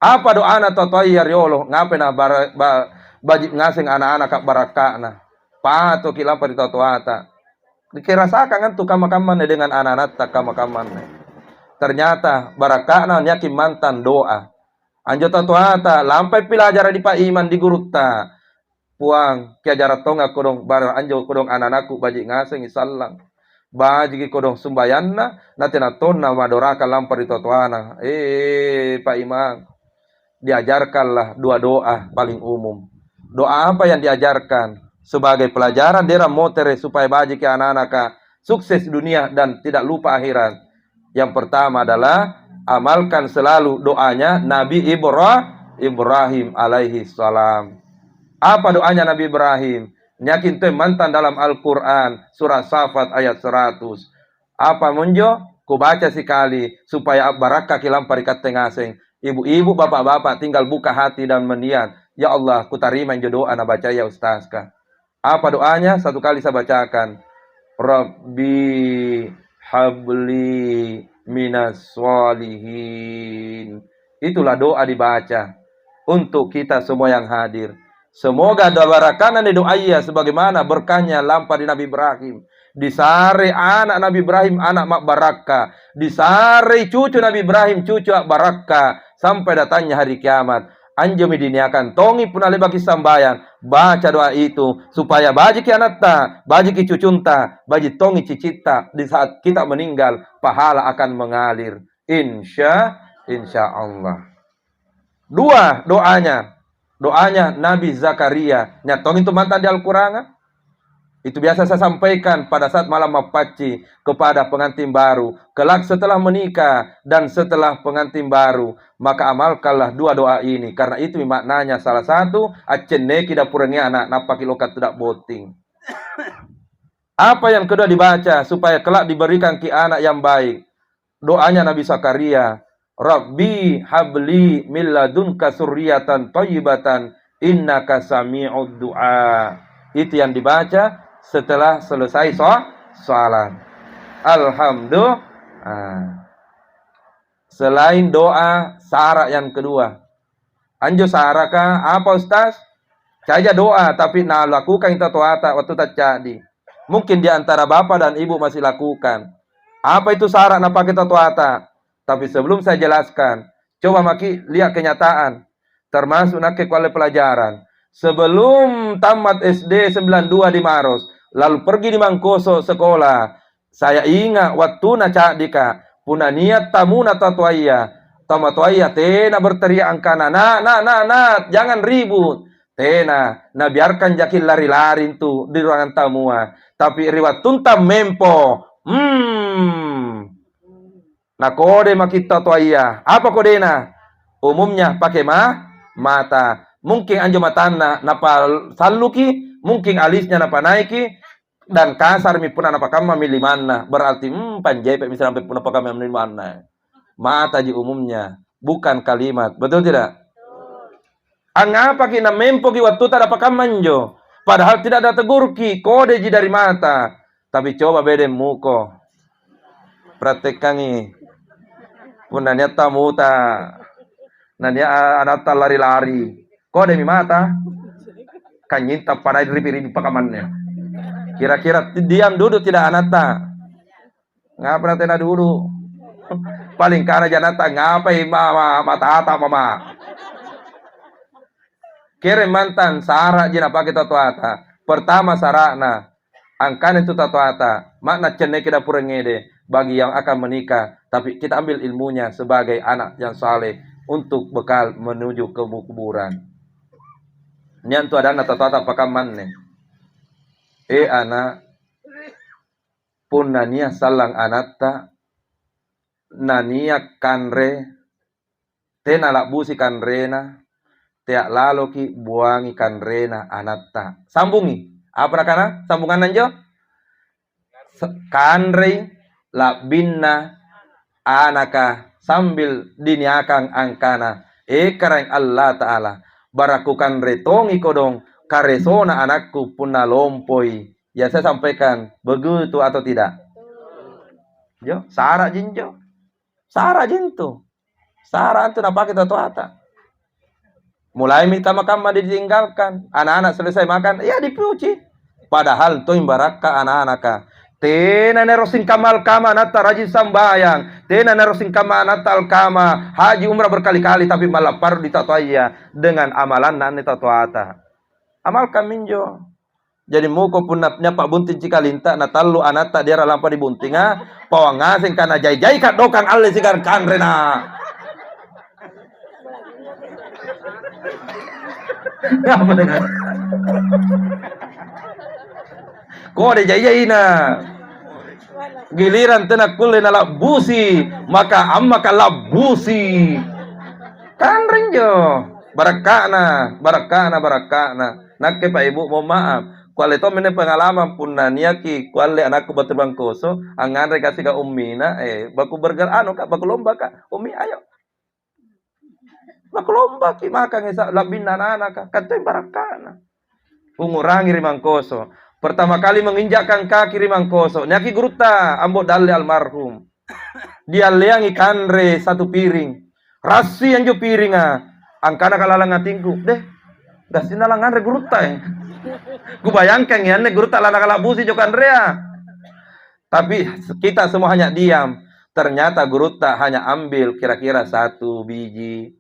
Apa doa na totoi ya riolo? Ngapain bajib ngasing anak-anak kak barakana? Pato kilapa di totoata. Dikirasakan kan tuh kama-kaman dengan anak-anak tak kama-kaman. Ternyata barakana nyaki mantan doa. Anjo totoata lampai pelajaran di Pak Iman di guruta. Puang kiajarat tonga kodong barang anjo kodong anak-anakku bajik ngasing isalang. Bajik kodong sumbayanna natina tonna madoraka lampar di totoana. Pak Iman. Diajarkanlah dua doa paling umum. Doa apa yang diajarkan? Sebagai pelajaran dera motere supaya baji ke anak-anak sukses dunia dan tidak lupa akhirat. Yang pertama adalah amalkan selalu doanya Nabi Ibrahim alaihi salam. Apa doanya Nabi Ibrahim? Nyakin te mantan dalam Al-Quran surah Safat ayat 100. Apa munjo? Ku baca sekali supaya barakah kilampar ikat tengaseng. Ibu-ibu, bapak-bapak tinggal buka hati dan meniat. Ya Allah, ku tarima doa anak baca ya Ustazkah. Apa doanya? Satu kali saya bacakan. Rabbi habli minas sholihin. Itulah doa dibaca untuk kita semua yang hadir. Semoga doa barakanan di doa iya sebagaimana berkahnya lampar di Nabi Ibrahim. Disare anak Nabi Ibrahim anak mak baraka. Disare cucu Nabi Ibrahim cucu baraka sampai datangnya hari kiamat. Anjo midiniakan tongi pun ale bagi sambayan baca doa itu supaya baji ki anakta, baji ki cucunta, baji tongi cicita di saat kita meninggal pahala akan mengalir insya Allah. Dua doanya Nabi Zakaria nyatong itu mantan di Al-Quran. Itu biasa saya sampaikan pada saat malam mapaci kepada pengantin baru. Kelak setelah menikah dan setelah pengantin baru, maka amalkanlah dua doa ini. Karena itu maknanya salah satu, acenne kita purangnya anak napaki lokat tidak boting. Apa yang kedua dibaca supaya kelak diberikan ki anak yang baik. Doanya Nabi Zakaria, Rabbi habli min ladunka surriyatan thayyibatan innaka sami'ud du'a. Itu yang dibaca setelah selesai sholat. Alhamdulillah. Selain doa, syarat yang kedua. Anjo saraka apa Ustaz? Saja doa tapi nah lakukan itu tuata waktu terjadi. Mungkin di antara bapak dan ibu masih lakukan. Apa itu syarat napa kita tuata? Tapi sebelum saya jelaskan, coba maki lihat kenyataan. Termasuk nak kuali pelajaran. Sebelum tamat SD 92 di Maros, lalu pergi di Mangkoso sekolah. Saya ingat waktu na cak dika, puna niat tamu na tatuaya. Tamatuaya tena berteriak angkana, nah, jangan ribut. Tena, nah biarkan jakil lari-lari itu di ruangan tamu. Tapi riwat tuntam mempo. Nah kode makita tuaya. Apa kodena? Umumnya pakai mata. Mungkin anjo matana napa saluki, mungkin alisnya napa naiki, dan kasar mi puna napa kama milimana. Berarti panjepe misalnya sampai puna kama milimana. Mata di umumnya, bukan kalimat. Betul tidak? Angapa kita mempo ki waktu tak dapat manjo. Padahal tidak ada tegur ki kode ji dari mata. Tapi coba beda muko. Praktekkan ni. Puna niat tamu ta. Nanya anak lari-lari. Kode mi mata. Kanyinta pada ripi-ripi pakamannya. Kira-kira diam duduk tidak anak ta. Ngapa nanti na duduk? Paling kana janata ngapai mama. Kere mantan sara jina pakai tatuata. Pertama sarana angkan itu tatuata. Makna cenne kita purengede bagi yang akan menikah. Tapi kita ambil ilmunya sebagai anak yang saleh untuk bekal menuju ke kuburan. Nyantu ada anak tatuata pakamanne. Anak pun nania salang anata. Nania kanre tena lak busi kanrena tiak lalo ki buangi kanrena anatta sambungi apa nakana sambungan nanjo kanre lak binna anaka sambil diniakan angkana kareng Allah Ta'ala baraku kanre tongi kodong karesona anakku punna lompoi ya saya sampaikan begitu atau tidak jo sara jinjo sara jintu. Sara itu napa kita tuata. Mulai minta makan ditinggalkan. Anak-anak selesai makan, ya dipuji. Padahal itu imbaraka anak-anak. Tena nerosin kamal kama nata rajin sambayang. Tena nerosin kama natal kama. Haji umrah berkali-kali tapi malah paru ditatuaya dengan amalan nan tatuata. Amalkan minjo. Jadi muko pun nyapa bunting cikalinta natalu anata dia lampa di buntinga. Pawangasing kana jai-jai kat dokang alle sigar kanrena. Apa dengan? Kode jayina. Giliran tenak kulen ala busi, maka amma kala busi. Kan renjo. Barakana. Nakke Pak Ibu mohon maaf. Kuali to mene pengalaman pun naniaki kuali anakku baterbang koso, angan kasih ka ummina, baku burger kak, baku lomba kak, ummi ayo. Baku lomba ki makan ngisa labin anak kata barakana. Mengurangi rimangkoso. Pertama kali menginjakkan kaki rimangkoso, nyaki guruta ambot dalli almarhum. Dia leangi kanre satu piring. Rasi anjo piringa. Angkana kalalang ngatingku. Deh, gasina langan re guruta Ku bayangkan ya, guru tak lana busi jo kanrea. Tapi kita semua hanya diam. Ternyata guru tak hanya ambil kira-kira 1 biji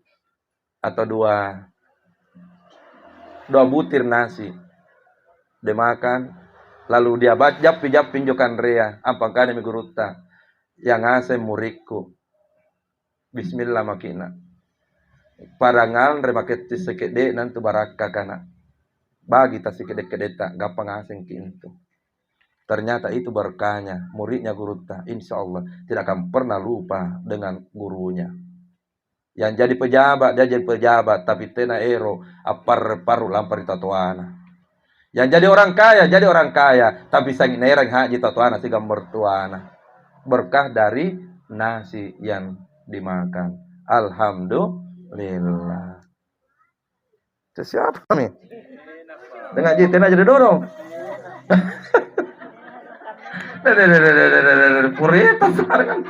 atau 2 butir nasi. Dia makan, lalu dia bajap pinjo kanrea. Apakah demi guru tak yang ngasih muridku. Bismillah makina. Parangal remaket sekede nanti baraka kana. Bagi tasik kedeta gampang asing kintu. Ternyata itu berkahnya muridnya guru ta, insya Allah tidak akan pernah lupa dengan gurunya. Yang jadi pejabat dia jadi pejabat, tapi tena ero apar paru lampar tatuana. Yang jadi orang kaya, tapi sang nereng haji tatuana si gambar tuana. Berkah dari nasi yang dimakan. Alhamdulillah. Siapa nih? Dengan tena jadi dorong. Purita sekarang.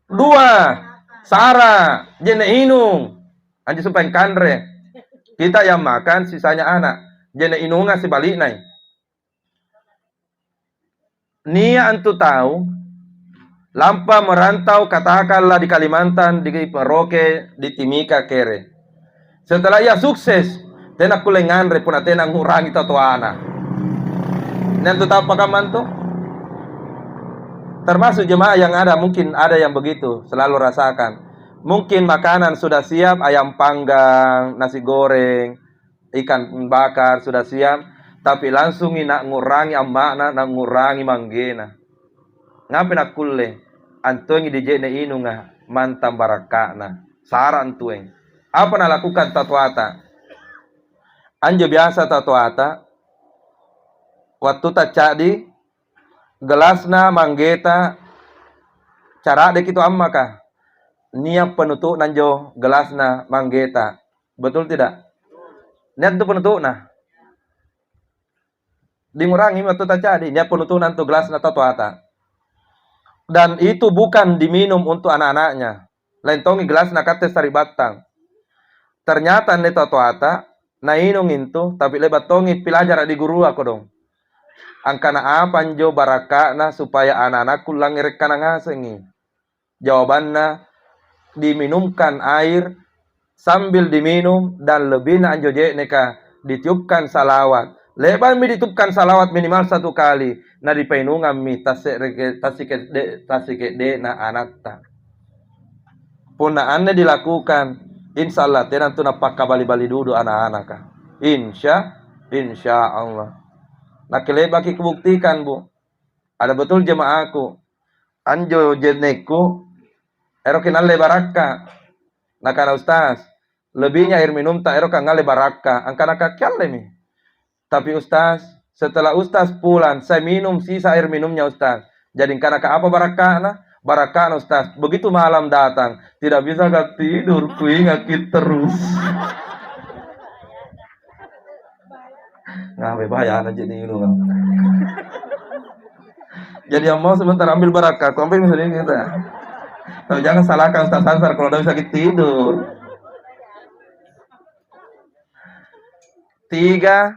Dua, Sara, jene inung. Anji supaya kandre. Kita yang makan, sisanya anak. Jene inunga si balik nai. Nia antu tahu, lampa merantau katakanlah di Kalimantan, di Merauke, di Timika, Kere. Setelah ia sukses, tena kulengan repuna tena ngurangi tatuana. Nanti tahu pakaman tuh? Termasuk jemaah yang ada, mungkin ada yang begitu, selalu rasakan. Mungkin makanan sudah siap, ayam panggang, nasi goreng, ikan bakar sudah siap, tapi langsung nak ngurangi amakna, nak ngurangi manggena. Ngapain nak kulle? Antueng di jene inunga mantam barakana. Saran tueng. Apa nak lakukan tatuata? Anjo biasa tatuata. Waktu tak cadi gelasna manggeta cara dek itu amma kah? Niat penutup nanjo gelasna manggeta. Betul tidak? Niat itu penutup nah. Dimurangi waktu tak cadi. Niat penutup nanti gelasna tatuata. Dan itu bukan diminum untuk anak-anaknya. Lentongi gelasna kate sari batang. Ternyata ne tatuata na inung itu tapi lebat tongi pelajar di guru aku dong. Angkana apa njo barakana supaya anak-anakku langir kana ngasengi. Jawabannya diminumkan air sambil diminum dan lebih na anjo neka ditiupkan salawat. Leban mi ditiupkan salawat minimal 1 kali. Na dipainungan mi tasike de na anakta. Puna anne dilakukan. Insya Allah tenang tu napak bali-bali dulu anak-anak. Insya Allah. Nah kelebaki kebuktikan bu. Ada betul jemaahku. Anjo jenekku. Erokin ale baraka. Nah karena ustaz. Lebihnya air minum tak erokan ale baraka. Angkana kakyale mi. Tapi ustaz. Setelah ustaz pulang. Saya minum sisa air minumnya ustaz. Jadi karena apa barakana? Barakana ustaz. Begitu malam datang. Tidak bisa gak tidur. Kuingakit terus. Ngapain bahaya aja nih lu. Jadi yang mau sebentar ambil barakah, sampai misalnya kita. Tapi jangan salahkan Ustaz Ansar kalau udah bisa tidur. 3,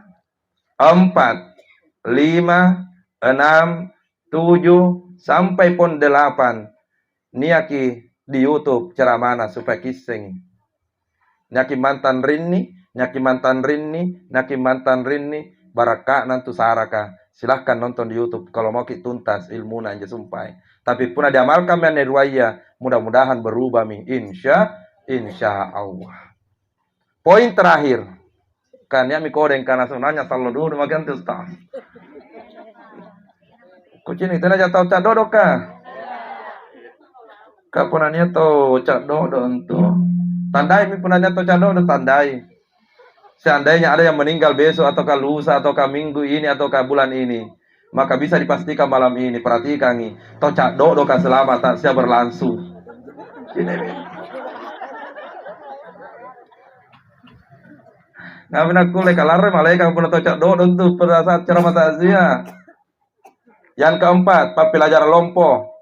4, 5, 6, 7 sampai pun 8. Niaki di YouTube ceramana supaya kiseng. Nyaki mantan rinni. Nyaki mantan rinni baraka nantu saraka. Silahkan nonton di YouTube kalau mau tuntas ilmu nanja sumpai. Tapi pun ada amalkan yang nerwaya, mudah-mudahan berubah mi. Insya Allah. Poin terakhir. Kan ya mi kodeng karena sunanya sallo dulu makan tuh ustaz. Kucing itu aja tahu cak dodo kah? Kapunannya tahu cak dodo untuk tandai mi punanya tahu cak dodo tandai. Seandainya ada yang meninggal besok ataukah lusa ataukah minggu ini ataukah bulan ini, maka bisa dipastikan malam ini. Perhatikan nih, tocak dodo kan selamat tak siap berlangsung. Nggak benar kulek kalar malaikat pun tocak dodo untuk perasaan ceramah takziah. Yang keempat, papelajar lompo.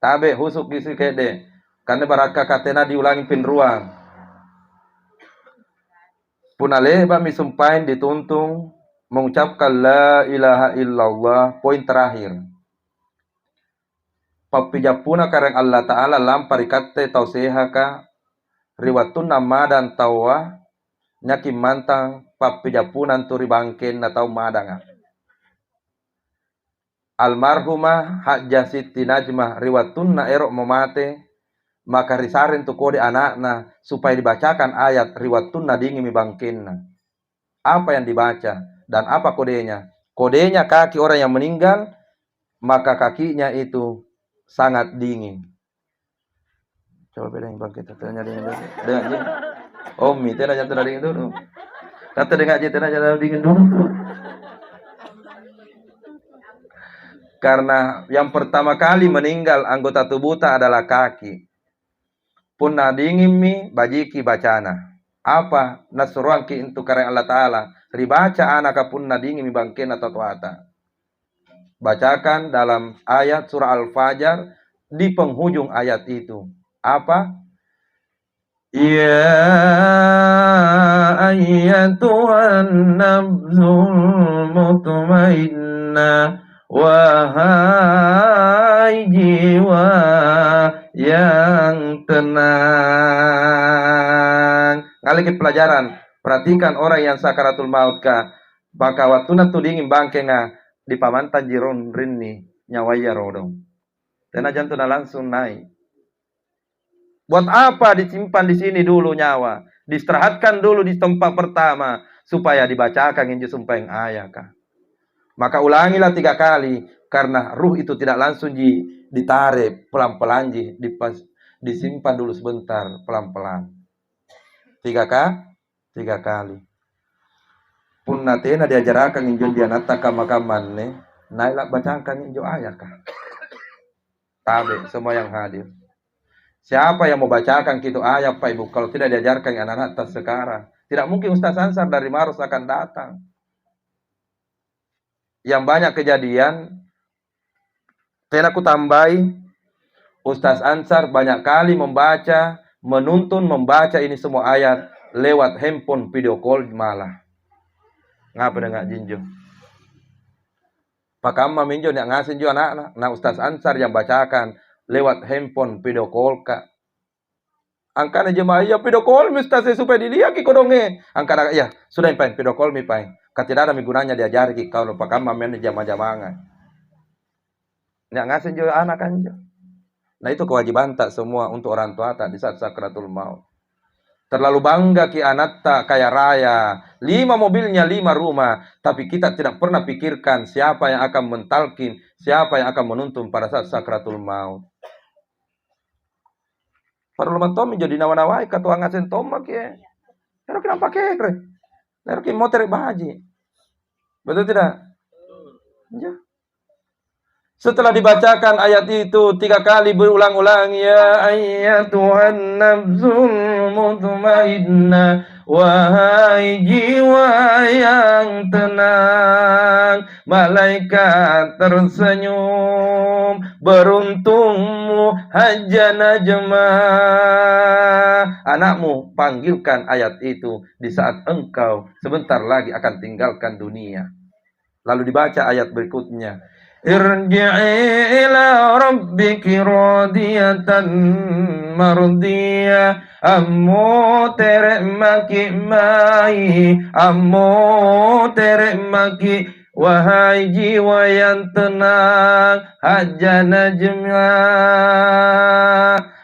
Tabe husuk gisi kede. Karena baraka katena diulangi pin ruang. Punale mi sumpahin dituntung mengucapkan la ilaha illallah. Poin terakhir. Papijapuna kareng Allah Ta'ala lampari katte tau sehaka riwatun nama dan tawa nyaki mantang papijapunan turi bangken na tau madanga. Almarhumah Hajjah Siti Najmah riwatun na erok memate. Maka risarin tu kode anakna supaya dibacakan ayat riwatun dingin mi bangkinna. Apa yang dibaca dan apa kodenya? Kodenya kaki orang yang meninggal, maka kakinya itu sangat dingin. Coba beda yang bangkit, tanya dingin dulu. Dengar Omi, tanya dingin dulu. Kata dengar aja, tanya dingin dulu. Karena yang pertama kali meninggal anggota tubuh adalah kaki. Punna dingin mi bajiki bacana. Apa nasruanki untuk karya Allah Ta'ala. Ribaca anaka punna dingin mi bangkena tatuata. bacakan dalam ayat surah Al-Fajr di penghujung ayat itu. Apa? Ya ayyatuhan nafsul mutmainnah, wahai jiwa yang tenang. Ngalih pelajaran. Perhatikan orang yang sakaratul maut ka. Baka waktu tu dingin bangke nga di pamantan jiron rinni nyawaya rodong. Dan jantung langsung naik. Buat apa disimpan di sini dulu nyawa? Diistirahatkan dulu di tempat pertama supaya dibacakan injil sumpah yang ayah kah. Maka ulangilah 3 kali karena ruh itu tidak langsung ditarik pelan-pelan disimpan dulu sebentar pelan-pelan. 3 kali. Pun natena diajarakan injil dia nataka makaman ne, nailak bacakan injil ayah kah. Tabe semua yang hadir. Siapa yang mau bacakan gitu ayat Pak Ibu kalau tidak diajarkan anak-anak tas sekarang? Tidak mungkin Ustaz Ansar dari Maros akan datang. Yang banyak kejadian, saya aku tambahi, Ustaz Ansar banyak kali membaca, menuntun membaca ini semua ayat lewat handphone video call malah. Ngapa dengan jinjo? Pak Amma minjo nak ngasih jo anak-anak. Nah Ustaz Ansar yang bacakan lewat handphone video call kak. Angkana jemaah ya video call Ustaz supaya dilihat ki kodonge. Angkana ya sudah impain video call mi pain. Tidak ada gunanya diajari ki kalau Pak Amma men jamaah-jamaah. Nak ngasih jo anak kan jo. Nah itu kewajiban tak semua untuk orang tua tak di saat sakratul maut. Terlalu bangga ki anak tak kaya raya, 5 mobilnya 5 rumah, tapi kita tidak pernah pikirkan siapa yang akan mentalkin, siapa yang akan menuntun pada saat sakratul maut. Para ulama tomi jadi nawa-nawai katua ngasen tomak ya. Pero kenapa kekre? Pero ki motor bahaji. Betul tidak? Ya. Setelah dibacakan ayat itu 3 kali berulang-ulang, ya ayyatuhan nafsul mutmainnah, wahai jiwa yang tenang, malaikat tersenyum, beruntungmu haja najma. Anakmu panggilkan ayat itu di saat engkau sebentar lagi akan tinggalkan dunia. Lalu dibaca ayat berikutnya. Irji'i ila rabbiki radiyatan mardiyah, ammo tere maki mai, ammo tere maki, wahai jiwa yang tenang, haja najma.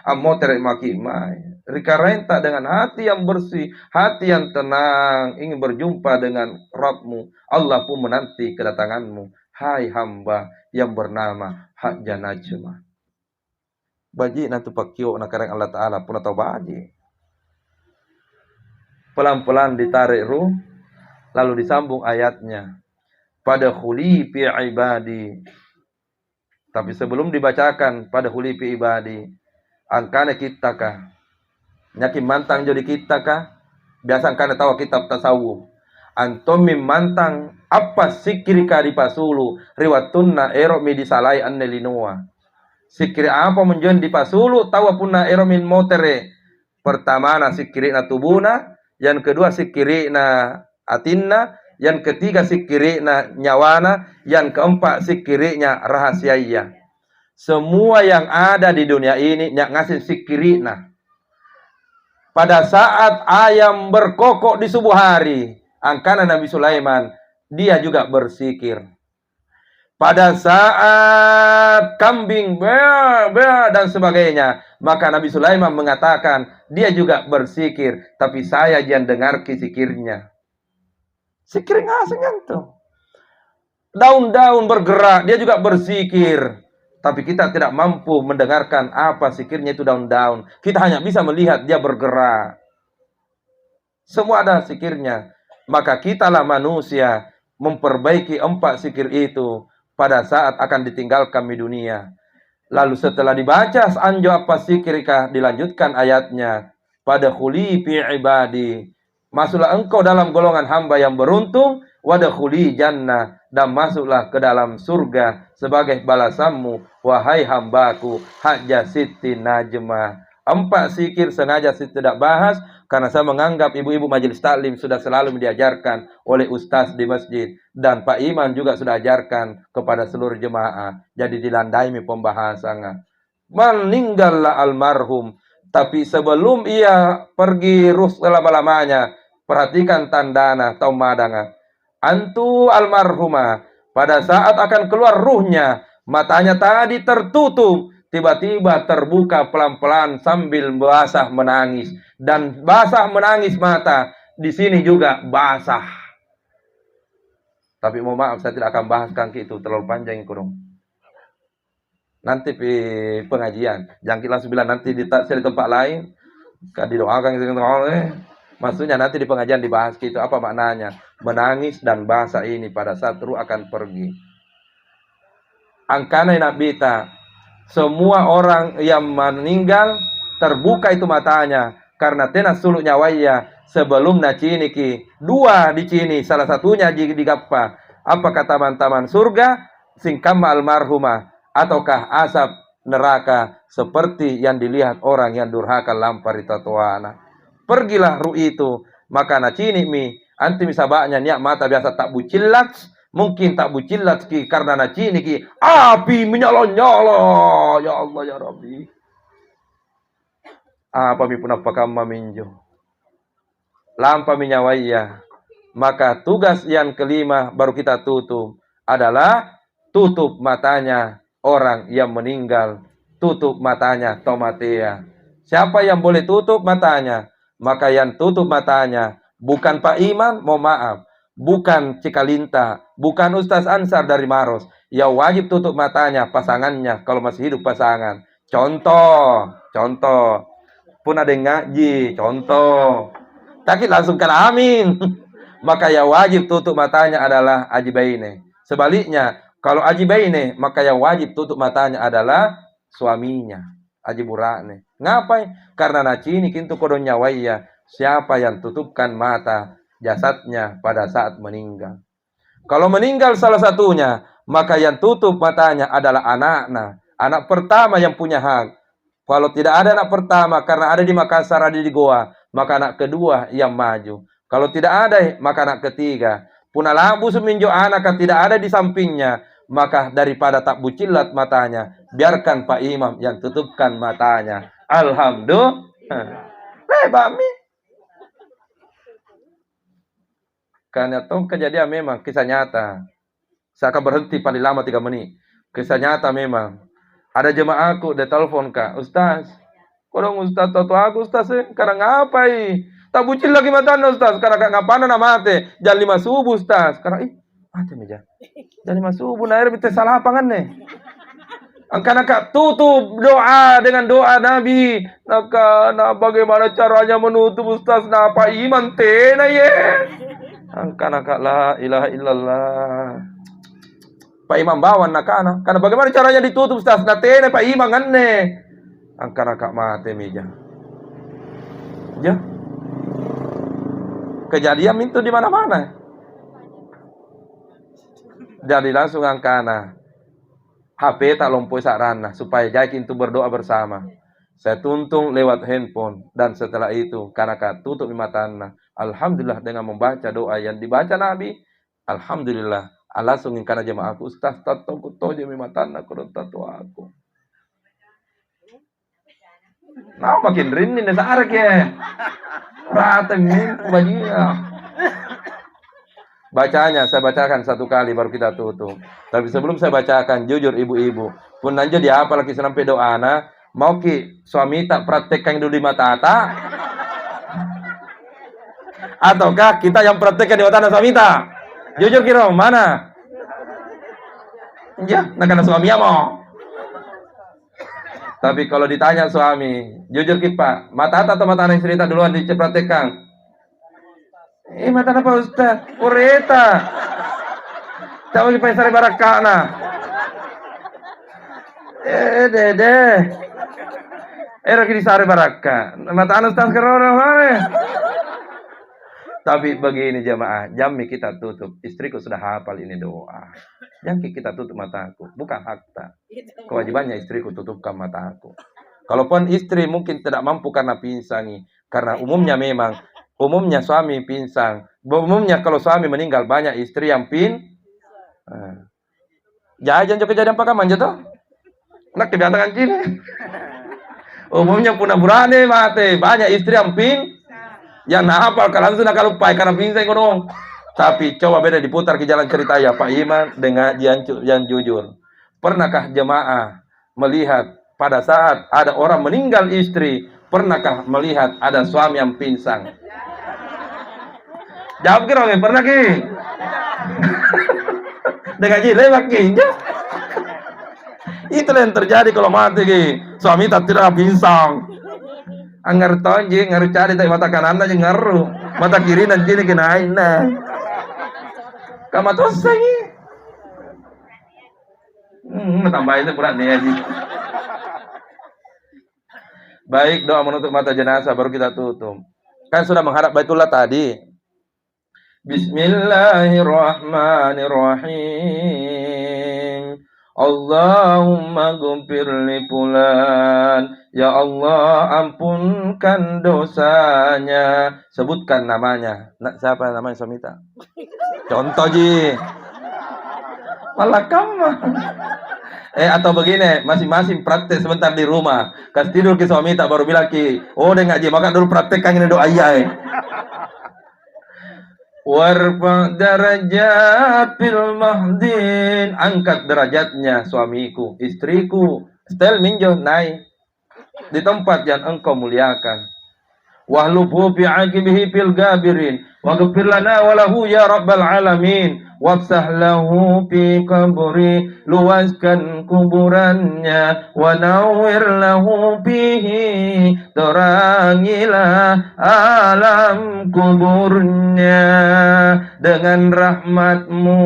Ammo tere maki mai. Rika renta dengan hati yang bersih, hati yang tenang, ingin berjumpa dengan Rabbmu. Allah pun menanti kedatanganmu. Hai hamba yang bernama Haja Najma. Baji nanti pakio nakarang Allah Ta'ala pun atau baji. Pelan-pelan ditarik ruh, lalu disambung ayatnya. Pada khuli fi ibadi. Tapi sebelum dibacakan pada khuli fi ibadi, angkana kita kah? Nyakin mantang jadi kita kah? Biasa angkana tahu kitab tasawuf. Antum mantang apa sikiri kari pasulu riwatunna ero mi disalai annelinua. Sikiri apa menjon di pasulu tawa punna ero min motere. Pertama na sikiri na tubuna, yang kedua sikiri na atinna, yang ketiga sikiri na nyawana, yang keempat sikirinya rahasianya. Semua yang ada di dunia ini nyak ngasih sikiri na. Pada saat ayam berkokok di subuh hari, angkana Nabi Sulaiman, dia juga bersikir. Pada saat kambing dan sebagainya, maka Nabi Sulaiman mengatakan, dia juga bersikir, tapi saya jangan dengar kisikirnya. Sikir ngasih tuh. Daun-daun bergerak, dia juga bersikir. Tapi kita tidak mampu mendengarkan apa sikirnya itu daun-daun. Kita hanya bisa melihat dia bergerak. Semua ada sikirnya. Maka kitalah manusia memperbaiki 4 sikir itu pada saat akan ditinggalkan di dunia. Lalu setelah dibaca anjo apa sikirkah, dilanjutkan ayatnya. Pada khuli fi ibadi. Masuklah engkau dalam golongan hamba yang beruntung. Wadakhuli jannah. dan masuklah ke dalam surga sebagai balasanmu, wahai hambaku Hajjah Siti Najmah. 4 zikir sengaja saya tidak bahas karena saya menganggap ibu-ibu majelis taklim sudah selalu diajarkan oleh ustaz di masjid, dan Pak Imam juga sudah ajarkan kepada seluruh jemaah. Jadi dilandai pembahasannya. Meninggallah almarhum, tapi sebelum ia pergi ruh selama-lamanya, perhatikan tandana atau madanga. Antu almarhumah, pada saat akan keluar ruhnya, matanya tadi tertutup, tiba-tiba terbuka pelan-pelan sambil basah menangis. Dan basah menangis mata, di sini juga basah. Tapi mohon maaf, saya tidak akan bahaskan itu, terlalu panjang kurung. Nanti di pengajian, jangan kita langsung bilang nanti di tempat lain, didoakan gitu. Maksudnya nanti di pengajian dibahas gitu, apa maknanya menangis dan basah ini pada saat ruh akan pergi. Angkana nabita, semua orang yang meninggal terbuka itu matanya karena tenas suluk nyawaya sebelum naciniki 2 di sini, salah satunya di gappa. Apa kata teman-teman surga singkama almarhumah ataukah asap neraka seperti yang dilihat orang yang durhaka lampar di tatuana. Pergilah ruh itu, maka nacini mi anti misabaknya niat mata biasa tak bucilat, mungkin tak bucilat ki karena nacini ki api menyala-nyala. Ya Allah ya Rabbi. Apa mi pun apakah maminjo lampa minyawaya. Maka tugas yang kelima baru kita tutup adalah tutup matanya orang yang meninggal, tutup matanya tomatea. Siapa yang boleh tutup matanya? Maka yang tutup matanya bukan Pak Imam, mohon maaf, bukan Cikalinta, bukan Ustaz Ansar dari Maros. Ya wajib tutup matanya pasangannya kalau masih hidup pasangan. Contoh, pun ada yang ngaji, contoh. Tapi langsung kan amin. Maka yang wajib tutup matanya adalah Aji Baine. Sebaliknya, kalau Aji Baine, maka yang wajib tutup matanya adalah suaminya, Aji Burane. Ngapain? Karena nacini kintu kodon nyawaya, siapa yang tutupkan mata jasadnya pada saat meninggal. Kalau meninggal salah satunya, maka yang tutup matanya adalah anaknya. Anak pertama yang punya hak. Kalau tidak ada anak pertama, karena ada di Makassar, ada di Goa, maka anak kedua yang maju. Kalau tidak ada, maka anak ketiga. Punah labu seminjo anak yang tidak ada di sampingnya, maka daripada tak bucilat matanya, biarkan Pak Imam yang tutupkan matanya. Alhamdulillah. Bami. Karena itu kejadian memang kisah nyata. Saya akan berhenti paling lama 3 menit. Kisah nyata memang. Ada jemaahku dia telepon kak, Ustaz, kodong Ustaz tahu aku Ustaz karena ngapai? Tak bucin lagi matanya Ustaz, karena ngapain na mate? Jam 5 subuh Ustaz, karena mate meja. Jam 5 subuh na air bete salah pangan nih. Karena kak tutup doa dengan doa Nabi. Nah bagaimana caranya menutup Ustaz? Nah apa iman tena ye? Karena kak la ilaha illallah. Pak Imam bawan nakana. Karena bagaimana caranya ditutup Ustaz? Natene Pak Imam anne. Angkana kak mate meja. Ya. Kejadian itu di mana-mana. Jadi langsung angkana. HP tak lompoi sarana supaya jadi itu berdoa bersama. Saya tuntung lewat handphone dan setelah itu karena kak tutup matanya. Alhamdulillah dengan membaca doa yang dibaca Nabi. Alhamdulillah. Langsung karena jemaah aku Ustaz tato kutoje mimatana kurun tato aku. Nah makin rinni nih sarak ya. Rata min bajia. Bacanya saya bacakan 1 kali baru kita tutup. Tapi sebelum saya bacakan jujur ibu-ibu pun nanja dia apa lagi sampai doa ana mau ki suami tak praktekkan dulu di mata ata ataukah kita yang praktekkan di mata suami tak? Jujur kira mana? Ya, nak kena suami ya mau. Tapi kalau ditanya suami, jujur kita, mata atau mata anak cerita duluan dicepratkan. Mata apa Ustaz? Ureta. Tahu kita sari barakana. Dede. Era kini sari baraka. Mata anak Ustaz kerana mana? Tapi begini jemaah, jammi kita tutup. Istriku sudah hafal ini doa. Jangan kita tutup mataku. Bukan hakta. Kewajibannya istriku tutupkan mataku. Kalaupun istri mungkin tidak mampu karena pingsan. Karena umumnya suami pingsan. Umumnya kalau suami meninggal banyak istri yang jajan juga kejadian pakai manja tuh. Nak kebiasaan gini. Umumnya punah burane mate. Banyak istri yang yang hafal kalau langsung nak lupa karena pingsan kono. Tapi coba beda diputar ke jalan cerita ya Pak Iman dengan yang jujur. Pernahkah jemaah melihat pada saat ada orang meninggal istri, pernahkah melihat ada suami yang pingsan? Jawab kira pernah ki? Dengan lewat ki. Itulah yang terjadi kalau mati ki. Suami tak tidak pingsan. Anggar tonji, ngaru cari tapi mata kanan aja ngaru, mata kiri dan kiri kenain nah. Kamu tuh sengi. Tambah itu berat nih aja. Baik, doa menutup mata jenazah baru kita tutup. Kan sudah menghadap Baitullah tadi. Bismillahirrahmanirrahim. Allahumma ghfir li fulan. Ya Allah, ampunkan dosanya. Sebutkan namanya. Siapa namanya Somita? Contoh ji. Malah kamu. Atau begini, masing-masing praktek sebentar di rumah. Kasih tidur ke Somita baru bilang ki, oh deh ngaji, maka dulu praktekkan ini doa iya. Warfa darajat fil mahdin, angkat derajatnya suamiku, istriku, setel minjo naik di tempat yang engkau muliakan. Wahlubhu fi aqibihi fil gabirin, waghfir lana wa lahu ya rabbal alamin, wafsah lahu fi qabri, luaskan kuburannya, wa nawwir lahu fihi, terangilah alam kuburnya dengan rahmatmu.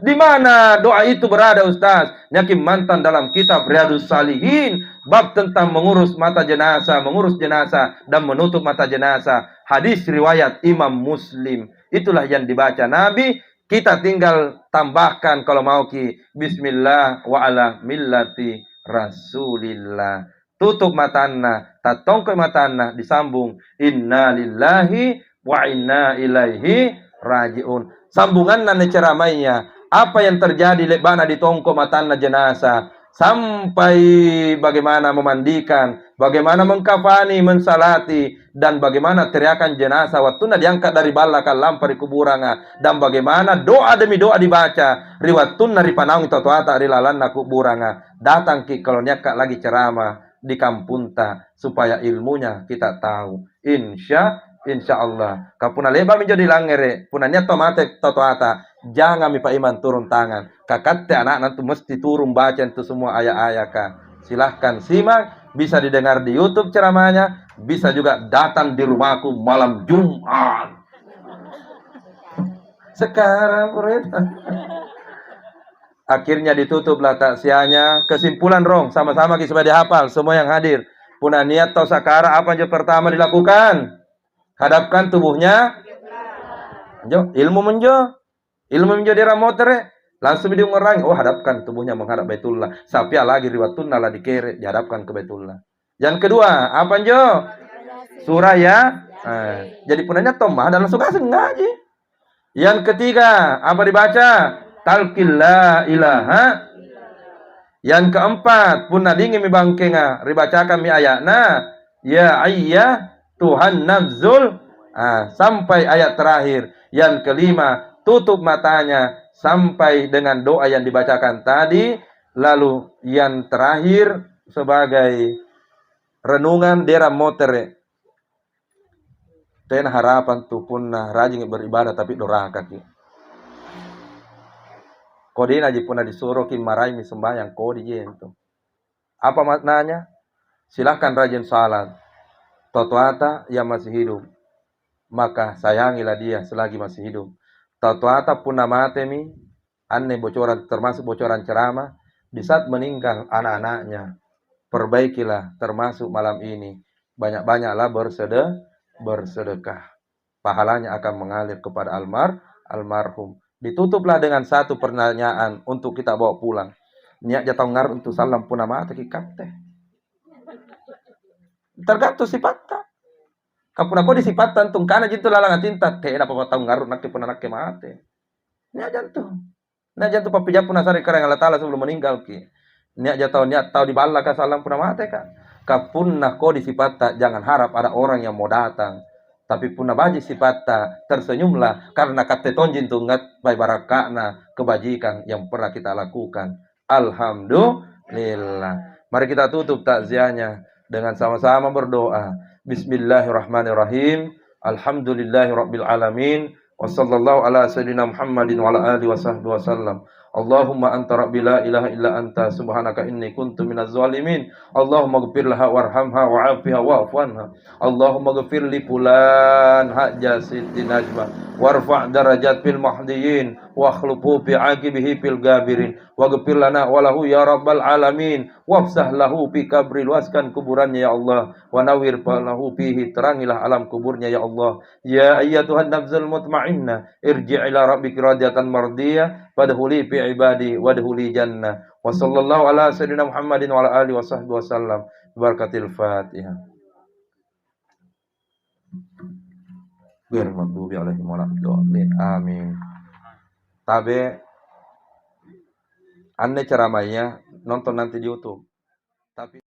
Di mana doa itu berada Ustaz? Yakin mantan dalam kitab Riyadhus Shalihin, bab tentang mengurus mata jenazah, mengurus jenazah dan menutup mata jenazah. Hadis riwayat Imam Muslim. Itulah yang dibaca Nabi. Kita tinggal tambahkan kalau mau ki bismillah wa ala millati rasulillah. Tutup matana, tatongkoi matana, disambung inna lillahi wa inna ilaihi rajiun. Sambungan nane ceramainya. Apa yang terjadi lebana di tongko matana jenazah sampai bagaimana memandikan, bagaimana mengkafani, mensalati, dan bagaimana teriakan jenazah waktu diangkat dari balakan lampar di kuburan, dan bagaimana doa demi doa dibaca riwatun dari panaung tatuata rilalan na kuburan. Datang ki kalau nyakak lagi ceramah di kampunta supaya ilmunya kita tahu. Insya Allah. Kapuna leba menjadi langere, punanya tomate tatuata. Jangan mi Pak Iman turun tangan. Kakate anak nanti mesti turun baca itu semua ayat-ayat kah. Silahkan simak, bisa didengar di YouTube ceramahnya, bisa juga datang di rumahku malam Jumat. Sekarang akhirnya ditutuplah taksiahnya. Kesimpulan rong, sama-sama kita supaya dihafal semua yang hadir. Punah niat atau sakara apa yang pertama dilakukan? Hadapkan tubuhnya. Ilmu menjadi ramotere. Langsung dia ngerang. Oh, hadapkan tubuhnya menghadap Baitullah. Sapia lagi riwatun nala dikere. Dihadapkan ke Baitullah. Yang kedua, apa Jo? Surah ya. Jadi punanya tomah dan langsung kasih ngaji. Yang ketiga, apa dibaca? Talqil la ilaha. Yang keempat, punna dingin mi bangkenga. Ribacakan mi ayatna. Ya ayya Tuhan nafzul. Sampai ayat terakhir. Yang kelima, tutup matanya sampai dengan doa yang dibacakan tadi. Lalu yang terakhir sebagai renungan dera motere. Dan harapan tu punna rajin beribadah tapi doraka ki. Kodi aja punna disuruh ki marai mi sembahyang kodi itu. Apa maknanya? Silahkan rajin salat. Totoata yang masih hidup, maka sayangilah dia selagi masih hidup. Totoata punna matemi, aneh bocoran termasuk bocoran ceramah. Di saat meninggal anak-anaknya, perbaikilah termasuk malam ini. Banyak-banyaklah bersedekah. pahalanya akan mengalir kepada almarhum. Ditutuplah dengan satu pertanyaan untuk kita bawa pulang. Niat jatau ngar untuk salam puna mata kikat teh. Tergantung sifatnya. Kapuna ko disipatan tung kana jitu lalang tinta te dapat tahu ngarut nak puna nak mate. Niat jantung. Niat jantung papija puna sari karang Allah Taala sebelum meninggal ki. Niat tahu di bala ka salam puna mate ka. Kapuna ko disipata jangan harap ada orang yang mau datang. Tapi puna baji sipata tersenyumlah karena kate tonjin tungat bai barakana kebajikan yang pernah kita lakukan. Alhamdulillah. Mari kita tutup takziahnya dengan sama-sama berdoa. Bismillahirrahmanirrahim. Alhamdulillahirabbil alamin. Wassallallahu ala sayyidina Muhammadin wa ala alihi wasahbihi wasallam. Allahumma anta rabbi la ilaha illa anta subhanaka inni kuntu minaz zalimin. Allahumma ighfir laha warhamha wa'afiha wa'fu anha. Allahumma ighfir li fulan hajja siti najma warfa' darajat fil mahdiyin wa khlufu fi aqibihi fil gabirin waghfir lana wa lahu ya rabbal alamin wafsah lahu fi kabri, luaskan kuburannya ya Allah, wa nawwir lahu fihi, terangilah alam kuburnya ya Allah. Ya ayyatuhan nafsul mutmainnah irji' ila rabbiki radiyatan mardiyah fadkhuli fi ibadi wadkhuli jannah. Wa sallallahu ala sayyidina Muhammadin wa ala alihi wasahbihi wasallam. Barakatil Fatihah. Ghairil maghdubi alaihim waladdallin. Amin. Tabe aneh ceramahnya nonton nanti di YouTube. Tapi